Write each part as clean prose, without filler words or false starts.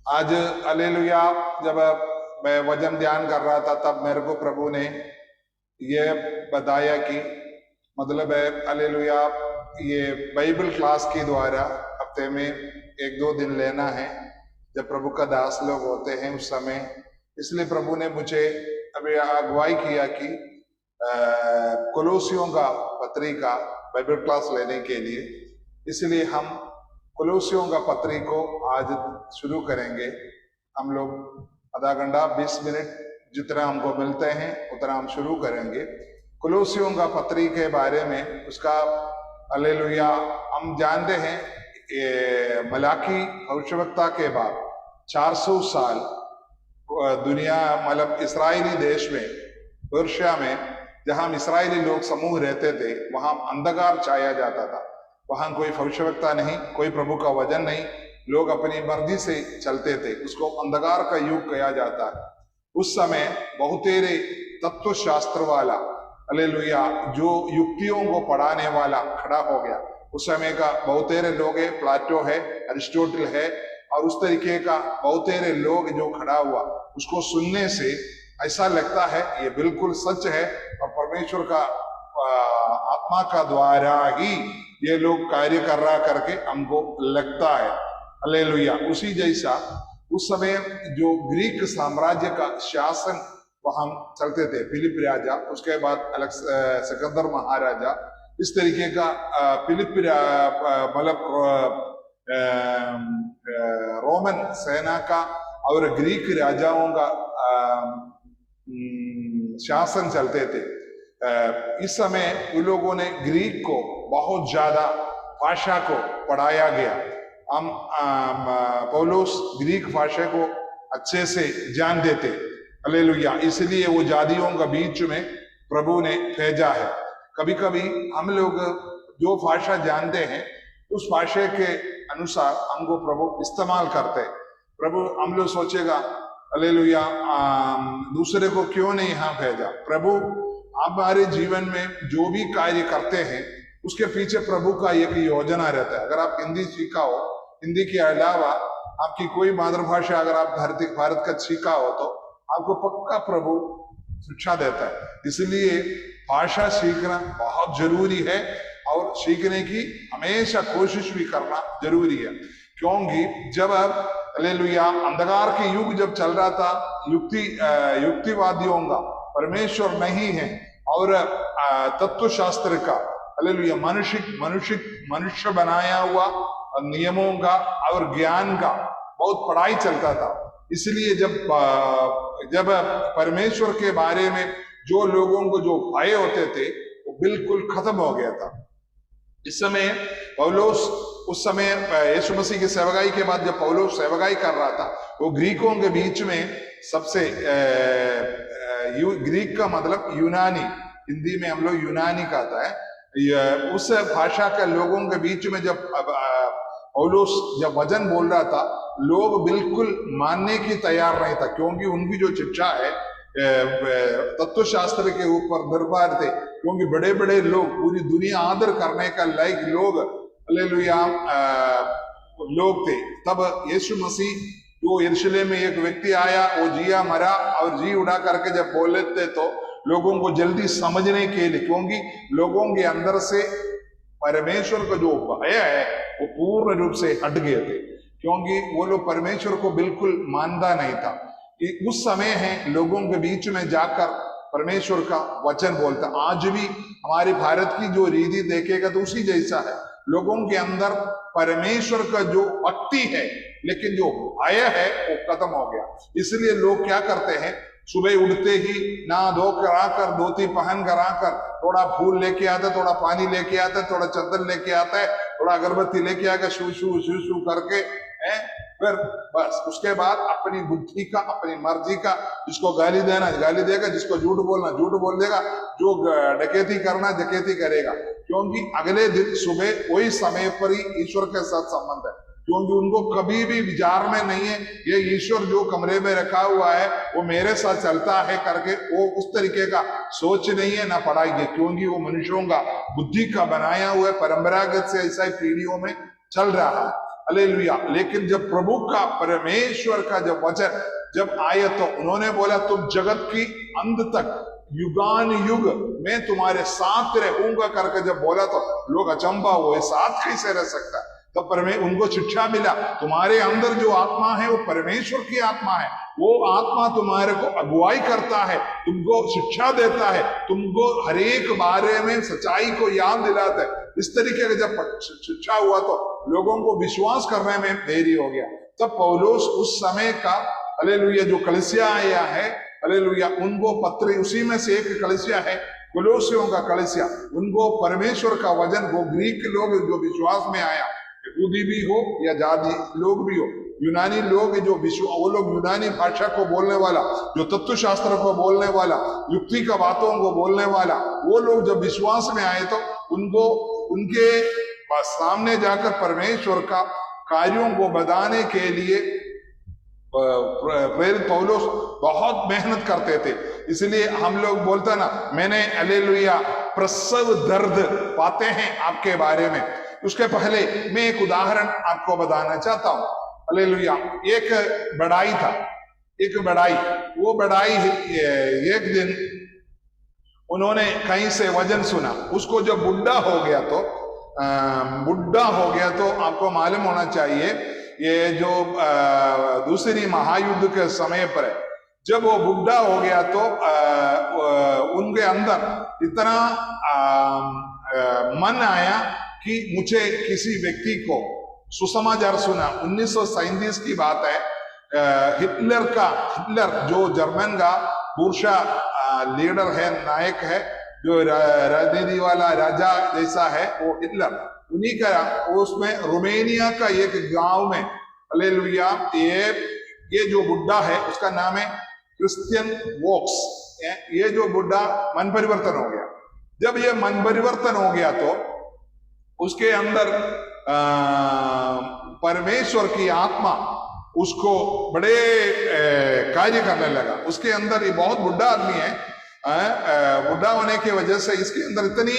आज हालेलुया, जब मैं वचन ध्यान कर रहा था तब मेरे को प्रभु ने ये बताया कि मतलब है हालेलुया, ये बाइबल क्लास के द्वारा हफ्ते में एक दो दिन लेना है जब प्रभु का दास लोग होते हैं उस समय। इसलिए प्रभु ने मुझे अभी अगुवाई किया कि कोलोसियों का पत्री का बाइबल क्लास लेने के लिए। इसलिए हम कोलोसियों का पत्री को आज शुरू करेंगे। हम लोग आधा घंटा 20 मिनट जितना हमको मिलते हैं उतना हम शुरू करेंगे। कोलोसियों का पत्री के बारे में उसका हालेलुया हम जानते हैं। मलाकी भविष्यवक्ता के बाद 400 साल दुनिया मतलब इस्राएली देश में पर्शिया में जहां इस्राएली लोग समूह रहते थे वहां अंधकार छाया जाता था। वहां कोई भविष्यवक्ता नहीं, कोई प्रभु का वचन नहीं, लोग अपनी मर्जी से चलते थे। उसको अंधकार का युग कहा जाता है। उस समय बहुतेरे तत्व शास्त्र वाला हालेलुया जो युक्तियों को पढ़ाने वाला खड़ा हो गया। उस समय का बहुतेरे लोग है, प्लाटो है, अरिस्टोटल है और उस तरीके का बहुतेरे लोग जो खड़ा हुआ, उसको सुनने से ऐसा लगता है ये बिल्कुल सच है और परमेश्वर का आत्मा का द्वारा ही ये लोग कार्य कर रहा करके हमको लगता है। हालेलुया। उसी जैसा उस समय जो ग्रीक साम्राज्य का शासन वहां चलते थे, फिलिप राजा, उसके बाद सिकंदर महाराजा, इस तरीके का फिलिप मतलब रोमन सेना का और ग्रीक राजाओं का शासन चलते थे। इस समय उन लोगों ने ग्रीक को बहुत ज्यादा भाषा को पढ़ाया गया। हम पौलुस ग्रीक भाषा को अच्छे से जानते थे। हालेलुया। इसलिए वो जातियों का बीच में प्रभु ने भेजा है। कभी कभी हम लोग जो भाषा जानते हैं उस भाषा के अनुसार हमको प्रभु इस्तेमाल करते हैं। प्रभु हम लोग सोचेगा हालेलुया दूसरे को क्यों नहीं यहाँ भेजा। प्रभु हमारे जीवन में जो भी कार्य करते हैं उसके पीछे प्रभु का एक योजना रहता है। अगर आप हिंदी सीखा हो, हिंदी के अलावा आपकी कोई मातृभाषा अगर आप भारत का सीखा हो तो आपको पक्का प्रभु शिक्षा देता है। इसलिए भाषा सीखना बहुत जरूरी है और सीखने की हमेशा कोशिश भी करना जरूरी है। क्योंकि जब हालेलुया अंधकार के युग जब चल रहा था, युक्तिवादियों का परमेश्वर नहीं है और तत्व शास्त्र का हालेलुया मनुष्य बनाया हुआ नियमों का और ज्ञान का बहुत पढ़ाई चलता था। इसलिए जब परमेश्वर के बारे में जो लोगों को जो भय होते थे वो बिल्कुल खत्म हो गया था। इस समय पौलुस उस समय यीशु मसीह की सेवकाई के बाद जब पौलुस सेवकाई कर रहा था वो ग्रीकों के बीच में सबसे ग्रीक का मतलब यूनानी, हिंदी में हम लोग यूनानी कहता है। उस भाषा के लोगों के बीच में जब पौलुस जब वचन बोल रहा था लोग बिल्कुल मानने की तैयार नहीं था। क्योंकि उनकी जो शिक्षा है तत्व शास्त्र के ऊपर निर्भर थे। क्योंकि बड़े बड़े लोग पूरी दुनिया आदर करने का लायक लोग हालेलुया लोग थे। तब यीशु मसीह जो यरूशलेम में एक व्यक्ति आया, वो जिया मरा और जी उड़ा करके जब बोले थे तो लोगों को जल्दी समझने के लिए, क्योंकि लोगों के अंदर से परमेश्वर का जो भय है वो पूर्ण रूप से हट गए थे। क्योंकि वो लोग परमेश्वर को बिल्कुल मानता नहीं था। कि उस समय है लोगों के बीच में जाकर परमेश्वर का वचन बोलता। आज भी हमारे भारत की जो रीति देखेगा तो उसी जैसा है। लोगों के अंदर परमेश्वर का जो भक्ति है लेकिन जो भय है वो खत्म हो गया। इसलिए लोग क्या करते हैं, सुबह उठते ही नहा धो कर आकर, धोती पहन कर आकर, थोड़ा फूल लेके आता है, थोड़ा पानी लेके आता है, थोड़ा चंदन लेके आता है, थोड़ा अगरबत्ती लेके आकर शू शू शू शू करके फिर बस उसके बाद अपनी बुद्धि का, अपनी मर्जी का, जिसको गाली देना गाली देगा, जिसको झूठ बोलना झूठ बोल देगा, जो डकैती करना डकैती करेगा। क्योंकि अगले दिन सुबह वही समय पर ही ईश्वर के साथ संबंध है। क्योंकि उनको कभी भी विचार में नहीं है ये ईश्वर जो कमरे में रखा हुआ है वो मेरे साथ चलता है करके, वो उस तरीके का सोच नहीं है ना पढ़ाई है। क्योंकि वो मनुष्यों का बुद्धि का बनाया हुआ है, परंपरागत से ऐसा ही पीढ़ियों में चल रहा है। हालेलुया। लेकिन जब प्रभु का, परमेश्वर का जब वचन जब आए तो उन्होंने बोला तुम जगत की अंत तक, युगान युग मैं तुम्हारे साथ रहूंगा करके जब बोला तो लोग अचंभा हुए, साथ कैसे रह सकता है। तो उनको शिक्षा मिला, तुम्हारे अंदर जो आत्मा है वो परमेश्वर की आत्मा है, वो आत्मा तुम्हारे को अगुवाई करता है, तुमको शिक्षा देता है, तुमको हर एक बारे में सच्चाई को याद दिलाता है। इस तरीके का जब शिक्षा हुआ तो लोगों को विश्वास करने में देरी हो गया। तब पौलुस उस समय का, हालेलुया, जो कलीसिया आया है, हालेलुया, उनको पत्र, उसी में से एक कलीसिया है कोलोसियों का कलीसिया, उनको परमेश्वर का वचन, वो ग्रीक लोग जो विश्वास में आया, यहूदी भी हो या जाति लोग भी हो, यूनानी लोग जो वो लोग यूनानी भाषा को बोलने वाला, जो तत्व शास्त्र को बोलने वाला, युक्ति का बातों को बोलने वाला, वो लोग जब विश्वास में आए तो उनको उनके सामने जाकर परमेश्वर का कार्यों को बताने के लिए प्रेरित पौलुस बहुत मेहनत करते थे। इसलिए हम लोग बोलते ना, मैंने हालेलुया प्रसव दर्द पाते हैं आपके बारे में। उसके पहले मैं एक उदाहरण आपको बताना चाहता हूं। हालेलुया, एक बढ़ाई था, एक बढ़ाई, वो बढ़ाई एक दिन उन्होंने कहीं से वजन सुना, उसको जब बुढ़ा हो गया तो आपको मालूम होना चाहिए, ये जो दूसरी महायुद्ध के समय पर है, जब वो बुढ़ा हो गया तो उनके अंदर इतना मन आया कि मुझे किसी व्यक्ति को सुसमाचार सुना। 1937 की बात है। हिटलर जो जर्मन का बुर्शा लीडर है, नायक है, जो राजनीति वाला राजा जैसा है, वो हिटलर, उन्हीं का, उसमें रोमेनिया का एक गांव में, हालेलुया, ये जो बुढ़ा है उसका नाम है क्रिश्चियन वोक्स। ये जो बुढ़ा मन परिवर्तन हो गया। जब ये मन परिवर्तन हो गया तो उसके अंदर परमेश्वर की आत्मा उसको बड़े कार्य करने लगा। उसके अंदर, ये बहुत बुढ़ा आदमी है, बुढ़ा होने की वजह से इसके अंदर इतनी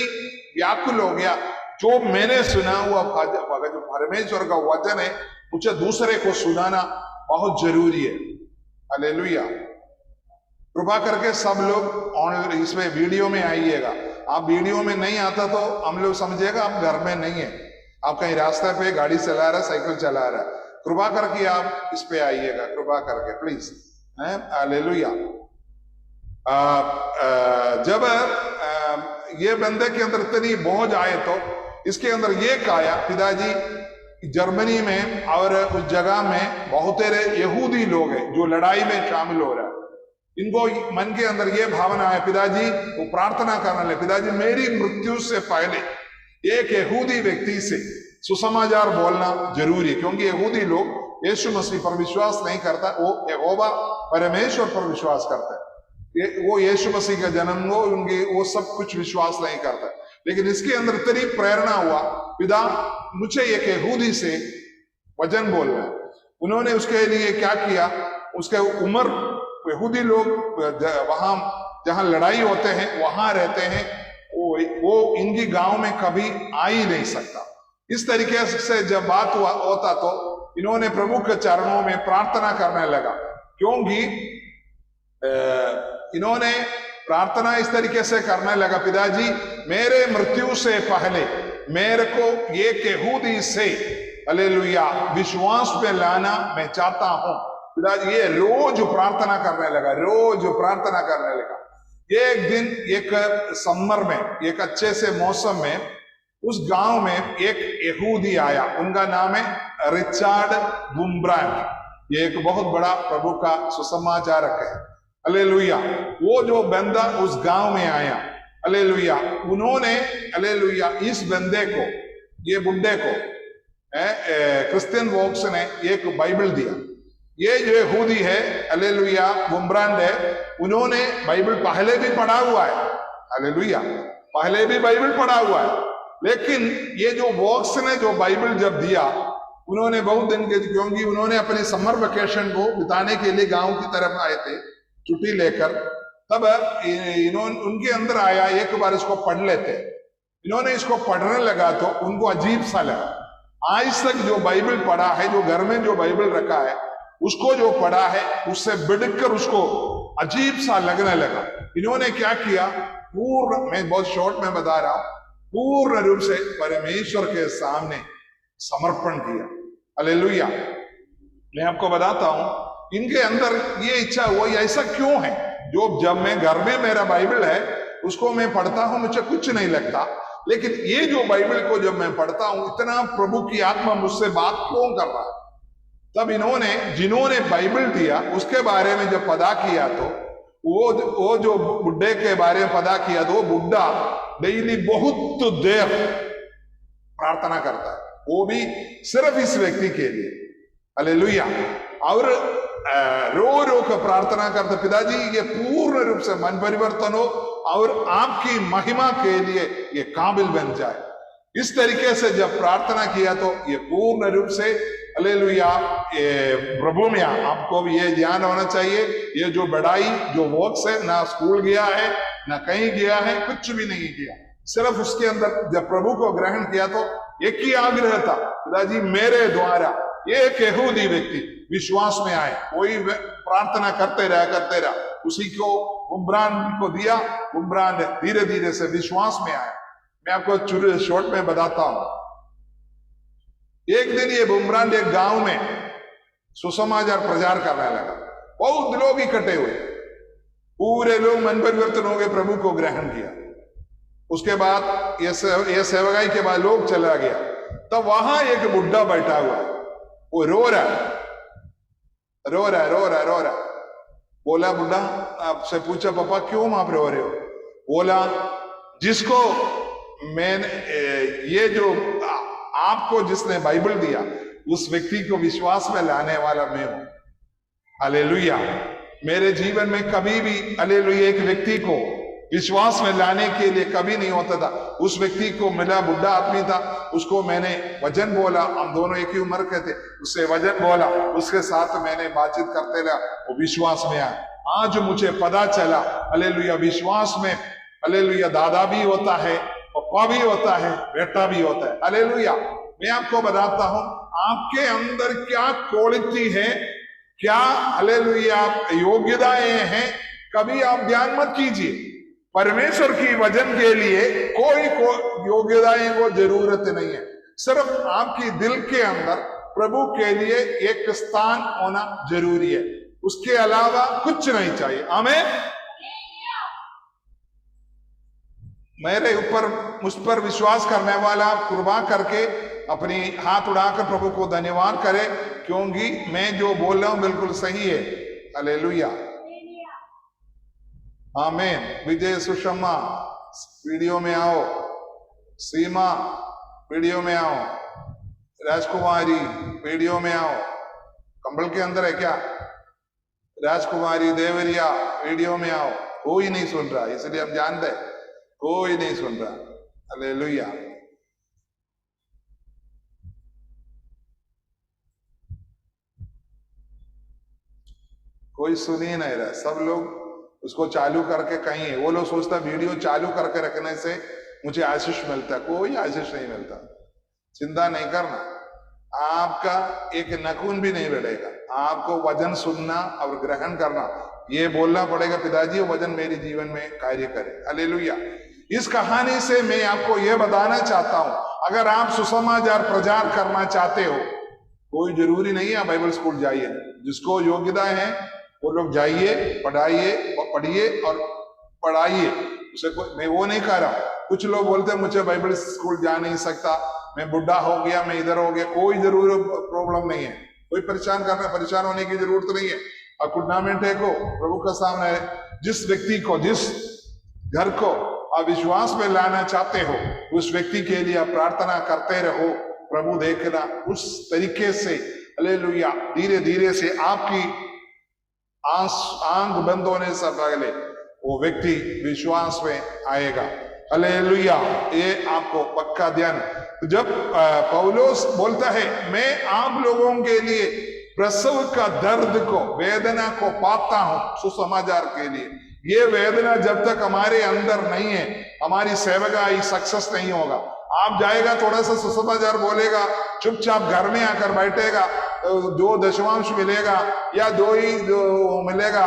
व्याकुल हो गया, जो मैंने सुना हुआ जो परमेश्वर का वचन है, मुझे दूसरे को सुनाना बहुत जरूरी है। हालेलुया। कृपा करके सब लोग ऑनलाइन इसमें वीडियो में आइएगा। आप वीडियो में नहीं आता तो हम लोग समझेगा आप घर में नहीं है, आप कहीं रास्ते पे गाड़ी चला रहा है, साइकिल चला रहा है। कृपा करके आप इस पे आइएगा, कृपा करके प्लीज। हालेलुया। जब ये बंदे के अंदर इतनी बोझ आए तो इसके अंदर ये आया, पिताजी जर्मनी में और उस जगह में बहुत सारे यहूदी लोग हैं जो लड़ाई में शामिल हो रहा है। इनको मन के अंदर ये भावना है, पिताजी वो प्रार्थना करने लगे, पिताजी मेरी मृत्यु से पहले एक यहूदी व्यक्ति से सुसमाचार बोलना जरूरी है, क्योंकि यहूदी लोग यीशु मसीह पर विश्वास नहीं करता, वो यहोवा परमेश्वर पर विश्वास करता है। वो यीशु मसीह का जन्म हो, उनके वो सब कुछ विश्वास नहीं करता। लेकिन इसके अंदर इतनी प्रेरणा हुआ, पिता मुझे एक यहूदी से वचन बोलना है। उन्होंने उसके लिए क्या किया, उसके उम्र, यहूदी लोग वहां जहां लड़ाई होते हैं वहां रहते हैं, वो इनकी गांव में कभी आ ही नहीं सकता। इस तरीके से जब बात होता तो इन्होंने प्रभु के चरणों में प्रार्थना करने लगा, क्योंकि इन्होंने प्रार्थना इस तरीके से करने लगा, पिताजी मेरे मृत्यु से पहले मेरे को एक यहूदी से हालेलुया विश्वास पे लाना मैं चाहता हूं। पिताजी ये रोज प्रार्थना करने लगा, रोज प्रार्थना करने लगा। एक दिन एक समर में, एक अच्छे से मौसम में, उस गांव में एक यहूदी आया, उनका नाम है रिचर्ड वुम्ब्रांड। ये एक बहुत बड़ा प्रभु का सुसमाचारक है। हालेलुया। वो जो बंदा उस गांव में आया, हालेलुया, उन्होंने हालेलुया इस बंदे को, ये बुड्ढे को, क्रिश्चियन वोक्स ने एक बाइबल दिया। ये जो यहूदी है हालेलुया वुम्ब्रांड है, उन्होंने बाइबल पहले भी पढ़ा हुआ है, हालेलुया, पहले भी बाइबल पढ़ा हुआ है। लेकिन ये जो वोक्स ने जो बाइबल जब दिया, उन्होंने बहुत दिन के, क्योंकि उन्होंने अपने समर वेकेशन को बिताने के लिए गांव की तरफ आए थे छुट्टी लेकर, तब इन्होंने उनके अंदर आया एक बार इसको पढ़ लेते। इन्होंने इसको पढ़ने लगा तो उनको अजीब सा लगा, आज तक जो बाइबल पढ़ा है, जो घर में जो बाइबल रखा है, उसको जो पढ़ा है उससे बढ़कर उसको अजीब सा लगने लगा। इन्होंने क्या किया, पूर्ण, मैं बहुत शॉर्ट में बता रहा हूं, पूर्ण रूप से परमेश्वर के सामने समर्पण किया। हालेलुया। मैं आपको बताता हूं इनके अंदर ये इच्छा हुई, ऐसा क्यों है? जो जब मैं घर में मेरा बाइबल है उसको मैं पढ़ता हूं, मुझे कुछ नहीं लगता, लेकिन ये जो बाइबल को जब मैं पढ़ता हूं, इतना प्रभु की आत्मा मुझसे बात क्यों कर रहा है? तब इन्होंने, जिन्होंने बाइबल दिया उसके बारे में जब पता किया, तो वो जो बुड्ढे के बारे में पता किया, तो वो बुड्ढा डेली बहुत देर प्रार्थना करता है, वो भी सिर्फ इस व्यक्ति के लिए। हालेलुया। और रो रो कर प्रार्थना करते, पिताजी ये पूर्ण रूप से मन परिवर्तन हो और आपकी महिमा के लिए ये काबिल बन जाए। इस तरीके से जब प्रार्थना किया तो ये पूर्ण रूप से, हालेलुया, प्रभु में आपको भी ये ध्यान होना चाहिए, ये जो बढ़ाई, जो वर्क्स है, ना स्कूल गया है, ना कहीं गया है, कुछ भी नहीं किया, सिर्फ उसके अंदर जब प्रभु को ग्रहण किया तो एक ही आग्रह था, पिताजी मेरे द्वारा एक यहूदी व्यक्ति विश्वास में आए। कोई प्रार्थना करते रहा, उसी को उम्रान को दिया, उम्रान धीरे धीरे से विश्वास में आया। मैं आपको शॉर्ट में बताता हूं। एक दिन ये बुमरान एक गांव में सुसमाचार प्रचार करने लगा, बहुत लोग इकट्ठे हुए, पूरे लोग मन परिवर्तन हो गए, प्रभु को ग्रहण किया। उसके बाद ये सेवकाई के बाद लोग चला गया, तब वहां एक बुढ़ा बैठा हुआ है, वो रो रहा है। बोला, बुढ़ा आपसे पूछा, पापा क्यों आप रो रहे हो? बोला, जिसको मैंने ये जो आपको जिसने बाइबल दिया, उस व्यक्ति को विश्वास में लाने वाला मैं हूं। हालेलुया। मेरे जीवन में कभी भी, हालेलुया, एक व्यक्ति को विश्वास में लाने के लिए कभी नहीं होता था। उस व्यक्ति को मिला, बुढ़ा आदमी था, उसको मैंने वचन बोला, हम दोनों एक ही उम्र के थे, उससे वचन बोला, उसके साथ मैंने बातचीत करते रहा, वो विश्वास में आया। आज मुझे पता चला, हालेलुया, विश्वास में, हालेलुया, दादा भी होता है, पप्पा भी होता है, बेटा भी होता है। हालेलुया। मैं आपको बताता हूं आपके अंदर क्या क्वालिटी है, क्या, हालेलुया, योग्यताएं हैं, कभी आप ध्यान मत कीजिए। परमेश्वर की वचन के लिए कोई योग्यताएं को जरूरत नहीं है, सिर्फ आपकी दिल के अंदर प्रभु के लिए एक स्थान होना जरूरी है, उसके अलावा कुछ नहीं चाहिए। आमीन। मेरे ऊपर, मुझ पर विश्वास करने वाला कृपा करके अपनी हाथ उड़ाकर प्रभु को धन्यवाद करे, क्योंकि मैं जो बोल रहा हूं बिल्कुल सही है। हालेलुया। आमीन। विजय, सुषमा वीडियो में आओ, सीमा वीडियो में आओ, राजकुमारी वीडियो में आओ। कंबल के अंदर है क्या? राजकुमारी, देवरिया वीडियो में आओ। कोई नहीं सुन रहा, इसलिए हम जानते हैं कोई नहीं सुन रहा। हालेलुया। कोई सुन ही नहीं रहा, सब लोग उसको चालू करके कहीं है। वो लोग सोचता वीडियो चालू करके रखने से मुझे आशीष मिलता है, कोई आशीष नहीं मिलता। चिंता नहीं करना, आपका एक नखून भी नहीं बढ़ेगा। आपको वचन सुनना और ग्रहण करना, ये बोलना पड़ेगा, पिताजी वो वचन मेरे जीवन में कार्य करे। हालेलुया। इस कहानी से मैं आपको यह बताना चाहता हूं, अगर आप सुसमाचार प्रचार करना चाहते हो, कोई जरूरी नहीं है बाइबल स्कूल जाइए, जिसको योग्यता है वो लोग जाइए, पढ़िए और पढ़ाइए। उसे कोई, मैं वो नहीं कह रहा। कुछ लोग बोलते हैं मुझे बाइबल स्कूल जा नहीं सकता, मैं बुढ़ा हो गया, मैं इधर हो गया। कोई जरूर प्रॉब्लम नहीं है, कोई परेशान होने की जरूरत नहीं है। और टूर्नामेंट है को प्रभु का सामने, जिस व्यक्ति को, जिस घर को आप विश्वास में लाना चाहते हो, उस व्यक्ति के लिए आप प्रार्थना करते रहो, प्रभु देखना उस तरीके से। हालेलुया। धीरे धीरे से आपकी आंख बंद होने से पहले वो व्यक्ति विश्वास में आएगा। हालेलुया। ये आपको पक्का ध्यान। जब पौलुस बोलता है, मैं आप लोगों के लिए प्रसव का दर्द को, वेदना को पाता हूं सुसमाचार के लिए। ये वेदना जब तक हमारे अंदर नहीं है, हमारी सेवकाई सक्सेस नहीं होगा। आप जाएगा, थोड़ा सा सुसमाचार बोलेगा, चुपचाप घर में आकर बैठेगा, दो दशमांश मिलेगा या दो ही मिलेगा,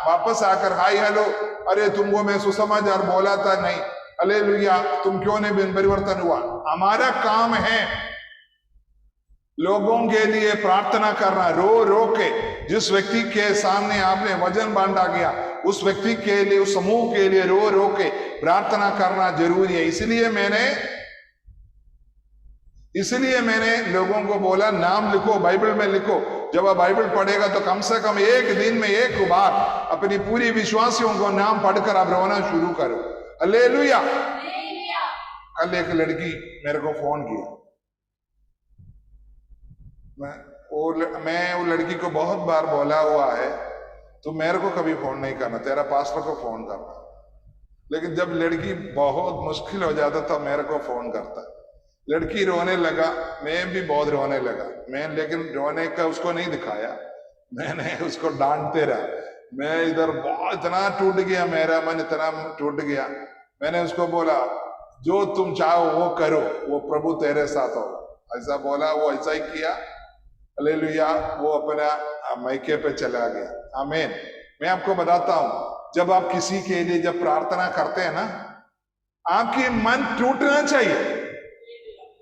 वापस आकर हाय हेलो, अरे तुमको मैं सुसमाचार बोला था नहीं, हालेलुया, तुम क्यों नहीं परिवर्तन हुआ। हमारा काम है लोगों के लिए प्रार्थना करना, रो रो के। जिस व्यक्ति के सामने आपने वजन बांटा गया, उस व्यक्ति के लिए, उस समूह के लिए रो रो के प्रार्थना करना जरूरी है। इसलिए मैंने लोगों को बोला नाम लिखो, बाइबल में लिखो। जब आप बाइबल पढ़ेगा तो कम से कम एक दिन में एक बार अपनी पूरी विश्वासियों को नाम पढ़कर आप रोना शुरू करो। हालेलुया। कल एक लड़की मेरे को फोन किया, मैं वो लड़की को बहुत बार बोला हुआ है तो मेरे को कभी फोन नहीं करना, तेरा पास्टर को फोन करना। लेकिन जब लड़की बहुत मुश्किल हो जाता तो मेरे को फोन करता। लड़की रोने लगा, मैं भी बहुत रोने लगा। मैं लेकिन रोने का उसको नहीं दिखाया, मैंने उसको डांटते रहा। मैं इधर बहुत इतना टूट गया, मेरा मन इतना टूट गया। मैंने उसको बोला जो तुम चाहो वो करो, वो प्रभु तेरे साथ हो, ऐसा बोला। वो ऐसा ही किया। हालेलुया। वो अपना मैके पे चला गया। आमीन। मैं आपको बताता हूं, जब आप किसी के लिए जब प्रार्थना करते हैं ना, आपकी मन टूटना चाहिए।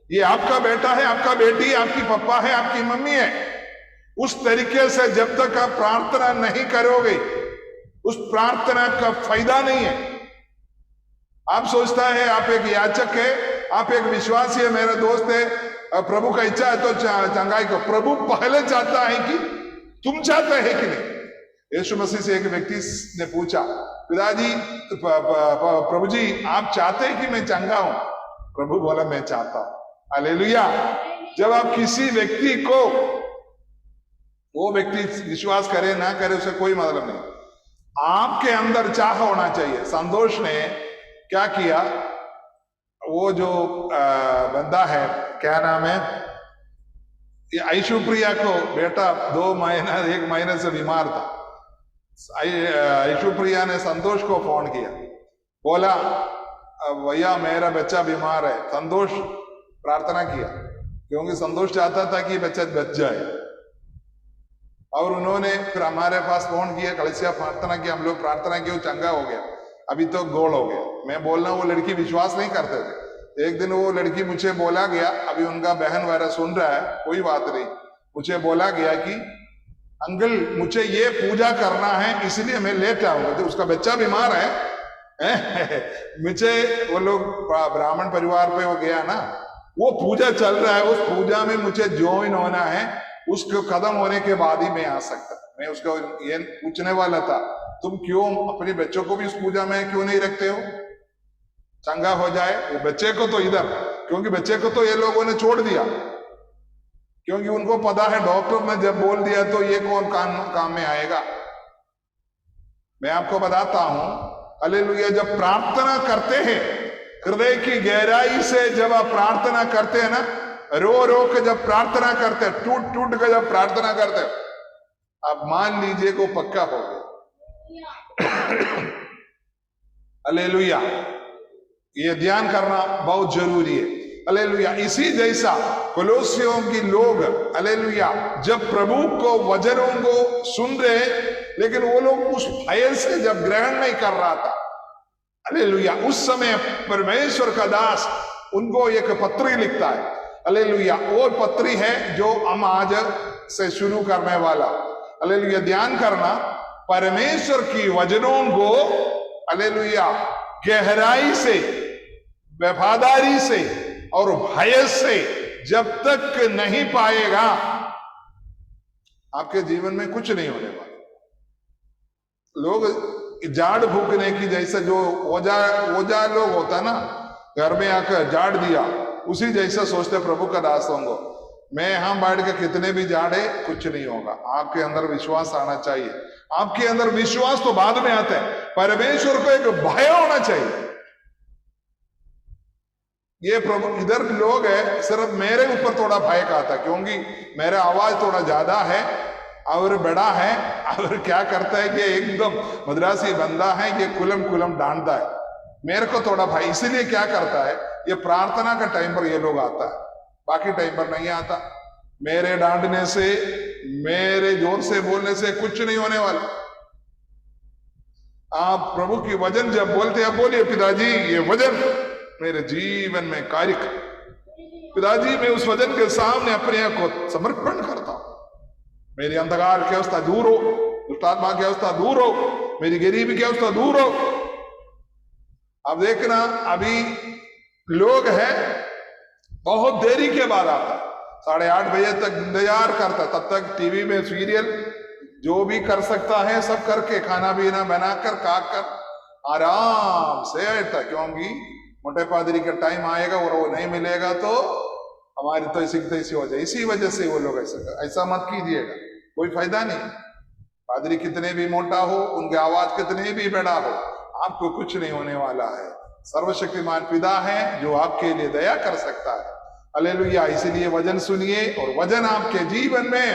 ये आपका बेटा है, आपका बेटी, आपकी पापा है, आपकी मम्मी है। उस तरीके से जब तक आप प्रार्थना नहीं करोगे, उस प्रार्थना का फायदा नहीं है। आप सोचता है आप एक याचक है, आप एक विश्वासी है, मेरा दोस्त है, प्रभु का इच्छा है तो चंगाई को। प्रभु पहले चाहता है कि तुम चाहते हैं कि नहीं। यीशु मसीह से एक व्यक्ति ने पूछा, पिताजी, प्रभु जी आप चाहते हैं कि मैं चंगा हूं? प्रभु बोला मैं चाहता हूं। हालेलुया। जब आप किसी व्यक्ति को, वो व्यक्ति विश्वास करे ना करे उससे कोई मतलब नहीं, आपके अंदर चाह होना चाहिए। संतोष ने क्या किया, वो जो बंदा है, क्या नाम है, ये ऐशुप्रिया को बेटा 1 महीने से बीमार था। ऐशुप्रिया ने संतोष को फोन किया, बोला भैया मेरा बच्चा बीमार है। संतोष प्रार्थना किया, क्योंकि संतोष चाहता था कि बच्चा बच जाए। और उन्होंने फिर हमारे पास फोन किया, कलिसिया प्रार्थना की, हम लोग प्रार्थना की, वो चंगा हो गया, अभी तो गोल हो गया। मैं बोलना, वो लड़की विश्वास नहीं करते थे। एक दिन वो लड़की मुझे बोला गया, अभी उनका बहन वगैरह सुन रहा है, कोई बात नहीं, मुझे बोला गया कि अंकल मुझे ये पूजा करना है इसलिए मैं लेट आऊंगा। तो उसका बच्चा बीमार है मुझे, वो लोग ब्राह्मण परिवार पे वो गया ना, वो पूजा चल रहा है, उस पूजा में मुझे ज्वाइन होना है, उसको खत्म होने के बाद ही मैं आ सकता। मैं उसको ये पूछने वाला था, तुम क्यों अपने बच्चों को भी उस पूजा में क्यों नहीं रखते हो, चंगा हो जाए वो बच्चे को तो इधर, क्योंकि बच्चे को तो ये लोगों ने छोड़ दिया, क्योंकि उनको पता है डॉक्टर ने जब बोल दिया तो ये कौन काम में आएगा। मैं आपको बताता हूं, हालेलुया, जब प्रार्थना करते हैं हृदय की गहराई से, जब आप प्रार्थना करते हैं ना, रो रो के जब प्रार्थना करते हैं, टूट टूट के जब प्रार्थना करते हैं, आप मान लीजिए को पक्का हो गया। हालेलुया। ये ध्यान करना बहुत जरूरी है। हालेलुया। इसी जैसा कोलोसियों की लोग, हालेलुया, जब प्रभु को वचनों को सुन रहे, लेकिन वो लोग उस भय से जब ग्रहण नहीं कर रहा था, हालेलुया, उस समय परमेश्वर का दास उनको एक पत्री लिखता है। हालेलुया। वो पत्री है जो हम आज से शुरू करने वाला। हालेलुया। ध्यान करना, परमेश्वर की वचनों को, हालेलुया, गहराई से, वफादारी से और भय से जब तक नहीं पाएगा, आपके जीवन में कुछ नहीं होने वाला। लोग झाड़ फूकने की जैसे जो ओझा लोग होता ना, घर में आकर झाड़ दिया, उसी जैसा सोचते प्रभु का दासों को, मैं यहां बैठ के कितने भी झाड़े कुछ नहीं होगा। आपके अंदर विश्वास आना चाहिए। आपके अंदर विश्वास तो बाद में आता है, परमेश्वर को एक भय होना चाहिए। ये प्रभु, इधर लोग है सिर्फ मेरे ऊपर थोड़ा भय का आता, क्योंकि मेरा आवाज थोड़ा ज्यादा है और बड़ा है, और क्या करता है कि एकदम मद्रासी बंदा है, ये कुलम डांटता है, मेरे को थोड़ा भय। इसीलिए क्या करता है, ये प्रार्थना का टाइम पर ये लोग आता है, बाकी टाइम पर नहीं आता। मेरे डांटने से, मेरे जोर से बोलने से कुछ नहीं होने वाला। आप प्रभु की वचन जब बोलते हैं, बोलिए पिताजी ये वचन मेरे जीवन में कार्य कर। पिताजी मैं उस वचन के सामने अपने आप को समर्पण करता हूं। मेरी अंधकार की अवस्था दूर हो, दुष्टात्मा की अवस्था दूर हो, मेरी गरीबी की अवस्था दूर हो। अब देखना, अभी लोग हैं बहुत देरी के बाद आता, 8:30 बजे तक इंतजार करता, तब तक टीवी में सीरियल जो भी कर सकता है सब करके खाना पीना बनाकर खाकर आराम से आता, क्योंकि मोटे पादरी का टाइम आएगा और वो नहीं मिलेगा तो हमारी तो ऐसी हो जाए। इसी वजह से वो लोग ऐसा मत कीजिएगा, कोई फायदा नहीं। पादरी कितने भी मोटा हो, उनकी आवाज कितने भी बड़ा हो, आपको कुछ नहीं होने वाला है। सर्वशक्तिमान पिता है जो आपके लिए दया कर सकता है। हालेलुया। इसीलिए वचन सुनिए और वचन आपके जीवन में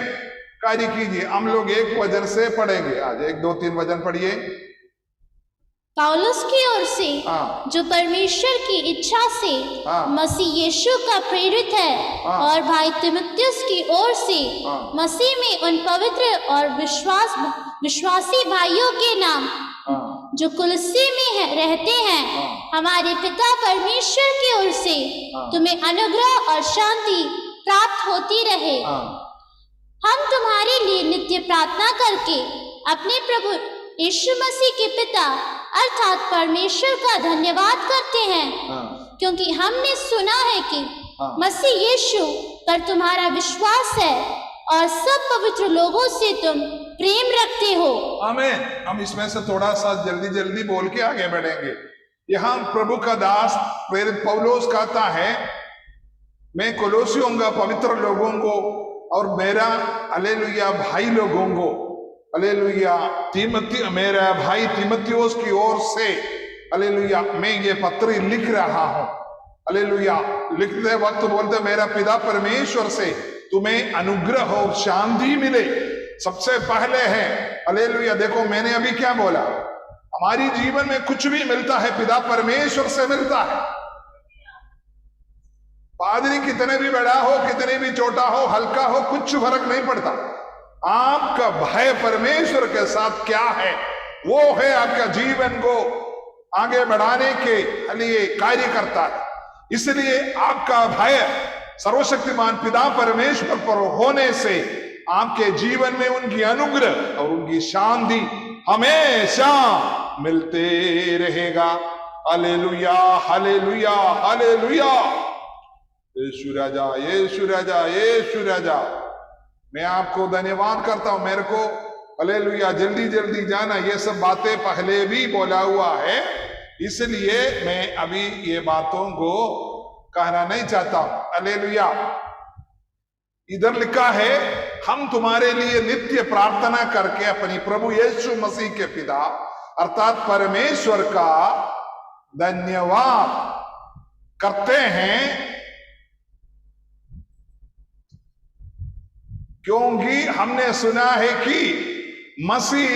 कार्य कीजिए। हम लोग एक वचन से पढ़ेंगे आज, 1, 2, 3 वचन पढ़िए। पौलुस की ओर से जो परमेश्वर की इच्छा से मसीह यीशु का प्रेरित है, और भाई तीमुथियुस की ओर से मसीह में उन पवित्र और विश्वासी भाइयों के नाम जो कुलुस्सी में रहते हैं, हमारे पिता परमेश्वर की ओर से तुम्हें अनुग्रह और शांति प्राप्त होती रहे। हम तुम्हारे लिए नित्य प्रार्थना करके अपने प्रभु यीशु मसीह के पिता अर्थात परमेश्वर का धन्यवाद करते हैं, क्योंकि हमने सुना है कि मसीह यीशु पर तुम्हारा विश्वास है और सब पवित्र लोगों से तुम प्रेम रखते हो। आमीन। हम इसमें से थोड़ा सा जल्दी बोल के आगे बढ़ेंगे। यहाँ प्रभु का दास प्रेरित पौलुस कहता है, मैं कोलोसियों का पवित्र लोगों को और मेरा हालेलुया भाई लोगों को, हालेलुया मेरा भाई तीमुथियुस की ओर से हालेलुया मैं ये पत्र लिख रहा हूं। हालेलुया। लिखते वक्त बोलते मेरा पिता परमेश्वर से तुम्हें अनुग्रह और शांति मिले। सबसे पहले है हालेलुया। देखो मैंने अभी क्या बोला, हमारी जीवन में कुछ भी मिलता है पिता परमेश्वर से मिलता है। पादरी कितने भी बड़ा हो, कितने भी छोटा हो, हल्का हो, कुछ फर्क नहीं पड़ता। आपका भय परमेश्वर के साथ क्या है, वो है आपका जीवन को आगे बढ़ाने के लिए कार्य करता है। इसलिए आपका भय सर्वशक्तिमान पिता परमेश्वर पर होने से आपके जीवन में उनकी अनुग्रह और उनकी शांति हमेशा मिलते रहेगा। Hallelujah, hallelujah, hallelujah. यीशु राजा, यीशु राजा, यीशु राजा। मैं आपको धन्यवाद करता हूं। मेरे को हालेलुया जल्दी जाना, ये सब बातें पहले भी बोला हुआ है, इसलिए मैं अभी ये बातों को कहना नहीं चाहता हूं। हालेलुया। इधर लिखा है, हम तुम्हारे लिए नित्य प्रार्थना करके अपनी प्रभु यीशु मसीह के पिता अर्थात परमेश्वर का धन्यवाद करते हैं, क्योंकि हमने सुना है कि मसीह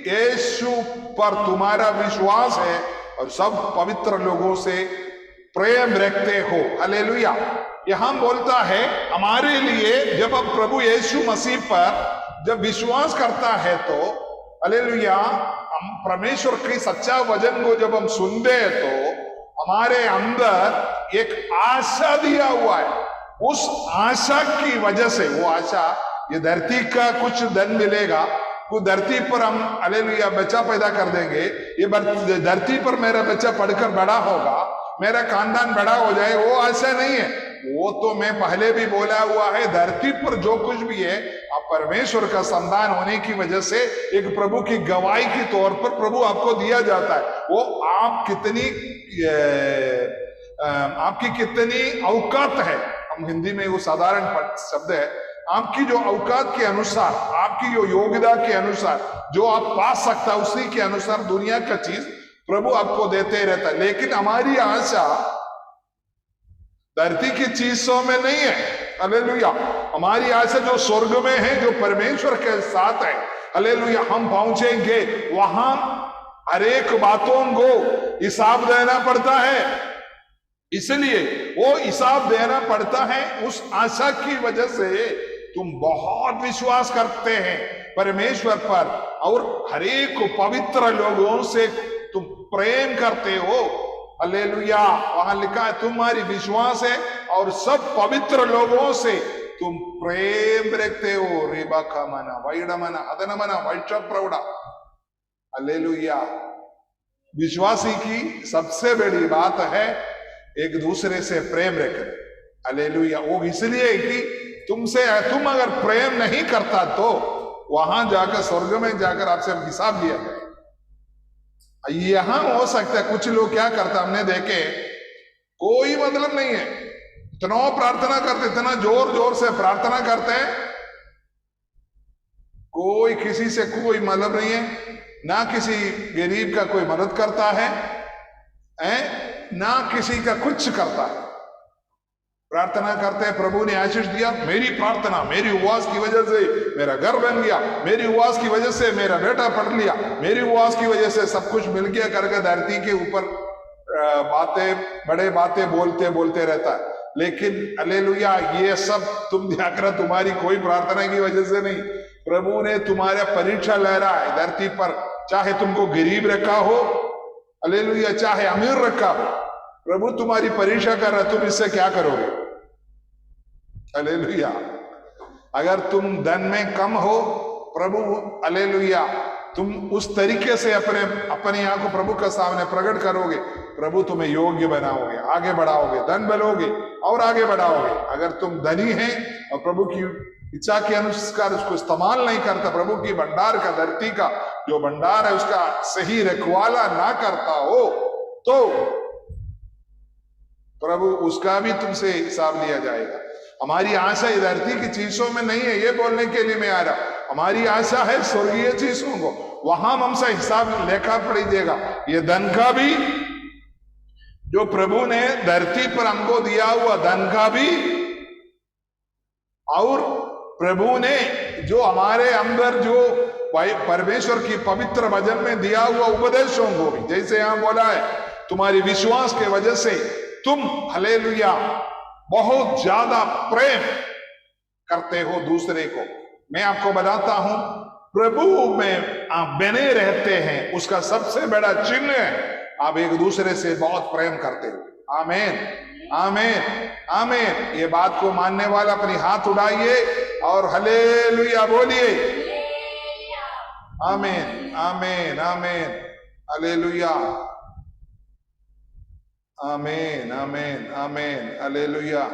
यीशु पर तुम्हारा विश्वास है और सब पवित्र लोगों से प्रेम रखते हो। हालेलुया। यहां बोलता है हमारे लिए, जब अब प्रभु यीशु मसीह पर जब विश्वास करता है तो हालेलुया, हम परमेश्वर की सच्चा वचन को जब हम सुनते हैं तो हमारे अंदर एक आशा दिया हुआ है। उस आशा की वजह से, वो आशा ये धरती का कुछ धन मिलेगा, वो धरती पर हम हालेलुया बच्चा पैदा कर देंगे, ये धरती पर मेरा बच्चा पढ़कर बड़ा होगा, मेरा खानदान बड़ा हो जाए, वो आशा नहीं है। वो तो मैं पहले भी बोला हुआ है, धरती पर जो कुछ भी है आप परमेश्वर का संतान होने की वजह से एक प्रभु की गवाही के तौर पर प्रभु आपको दिया जाता है। वो आप आपकी कितनी औकात है, हम हिंदी में वो साधारण शब्द है, आपकी जो औकात के अनुसार, आपकी जो योग्यता के अनुसार जो आप पा सकता है, उसी के अनुसार दुनिया का चीज प्रभु आपको देते रहता है। लेकिन हमारी आशा धरती की चीजों में नहीं है। हालेलुया। हमारी आशा जो स्वर्ग में है, जो परमेश्वर के साथ है। हालेलुया। हम पहुंचेंगे वहां, हर एक बातों को हिसाब देना पड़ता है। इसलिए वो हिसाब देना पड़ता है। उस आशा की वजह से तुम बहुत विश्वास करते हैं परमेश्वर पर और हर एक पवित्र लोगों से तुम प्रेम करते हो। हालेलुया। वहां लिखा है तुम्हारी विश्वास है और सब पवित्र लोगों से तुम प्रेम रखते हो। रेबाका मना वैडमना अदनमना वैष्ण प्रौढ़। हालेलुया। विश्वासी की सबसे बड़ी बात है एक दूसरे से प्रेम रखना। हालेलुया। वो इसलिए कि तुम अगर प्रेम नहीं करता तो वहां जाकर स्वर्ग में जाकर आपसे हिसाब लिया जाए। यहां हो सकता है कुछ लोग क्या करते हमने देखे, कोई मतलब नहीं है, इतना प्रार्थना करते, इतना जोर जोर से प्रार्थना करते हैं, कोई किसी से कोई मतलब नहीं है, ना किसी गरीब का कोई मदद करता है, ना किसी का कुछ करता है। प्रार्थना करते हैं प्रभु ने आशीष दिया, मेरी प्रार्थना मेरी उपवास की वजह से मेरा घर बन गया, मेरी उपवास की वजह से मेरा बेटा पढ़ लिया, मेरी उपवास की वजह से सब कुछ मिल गया करके धरती के ऊपर बातें बड़े बातें बोलते बोलते रहता है। लेकिन हालेलुया ये सब तुम ध्यान करो, तुम्हारी कोई प्रार्थना की वजह से नहीं, प्रभु ने तुम्हारा परीक्षा ले रहा है धरती पर। चाहे तुमको गरीब रखा हो, हालेलुया, चाहे अमीर रखा हो, प्रभु तुम्हारी परीक्षा कर रहा है, तुम इससे क्या करोगे। हालेलुया। अगर तुम धन में कम हो, प्रभु हालेलुया तुम उस तरीके से अपने आप को प्रभु के सामने प्रकट करोगे, प्रभु तुम्हें योग्य बनाओगे, आगे बढ़ाओगे, धन बढ़ोगे और आगे बढ़ाओगे। अगर तुम धनी हैं और प्रभु की इच्छा के अनुसार उसको इस्तेमाल नहीं करता, प्रभु की भंडार का, धरती का जो भंडार है उसका सही रखवाला ना करता हो, तो प्रभु उसका भी तुमसे हिसाब लिया जाएगा। हमारी आशा इस धरती की चीजों में नहीं है, ये बोलने के लिए मैं आ रहा, हमारी आशा है स्वर्गीय चीजों को, वहां हमसे हिसाब लेखा पड़ी देगा। ये धन का भी जो प्रभु ने धरती पर हमको दिया हुआ धन का भी, और प्रभु ने जो हमारे अंदर जो परमेश्वर की पवित्र वचन में दिया हुआ उपदेशों को भी, जैसे यहां बोला है तुम्हारी विश्वास के वजह से तुम हालेलुया बहुत ज्यादा प्रेम करते हो दूसरे को। मैं आपको बताता हूं, प्रभु में आप बने रहते हैं, उसका सबसे बड़ा चिन्ह है आप एक दूसरे से बहुत प्रेम करते हो। आमीन, आमीन, आमीन। ये बात को मानने वाला अपनी हाथ उठाइए और हालेलुया बोलिए। आमीन, आमीन, आमीन, हालेलुया, आमीन, आमीन, आमीन, हालेलुया।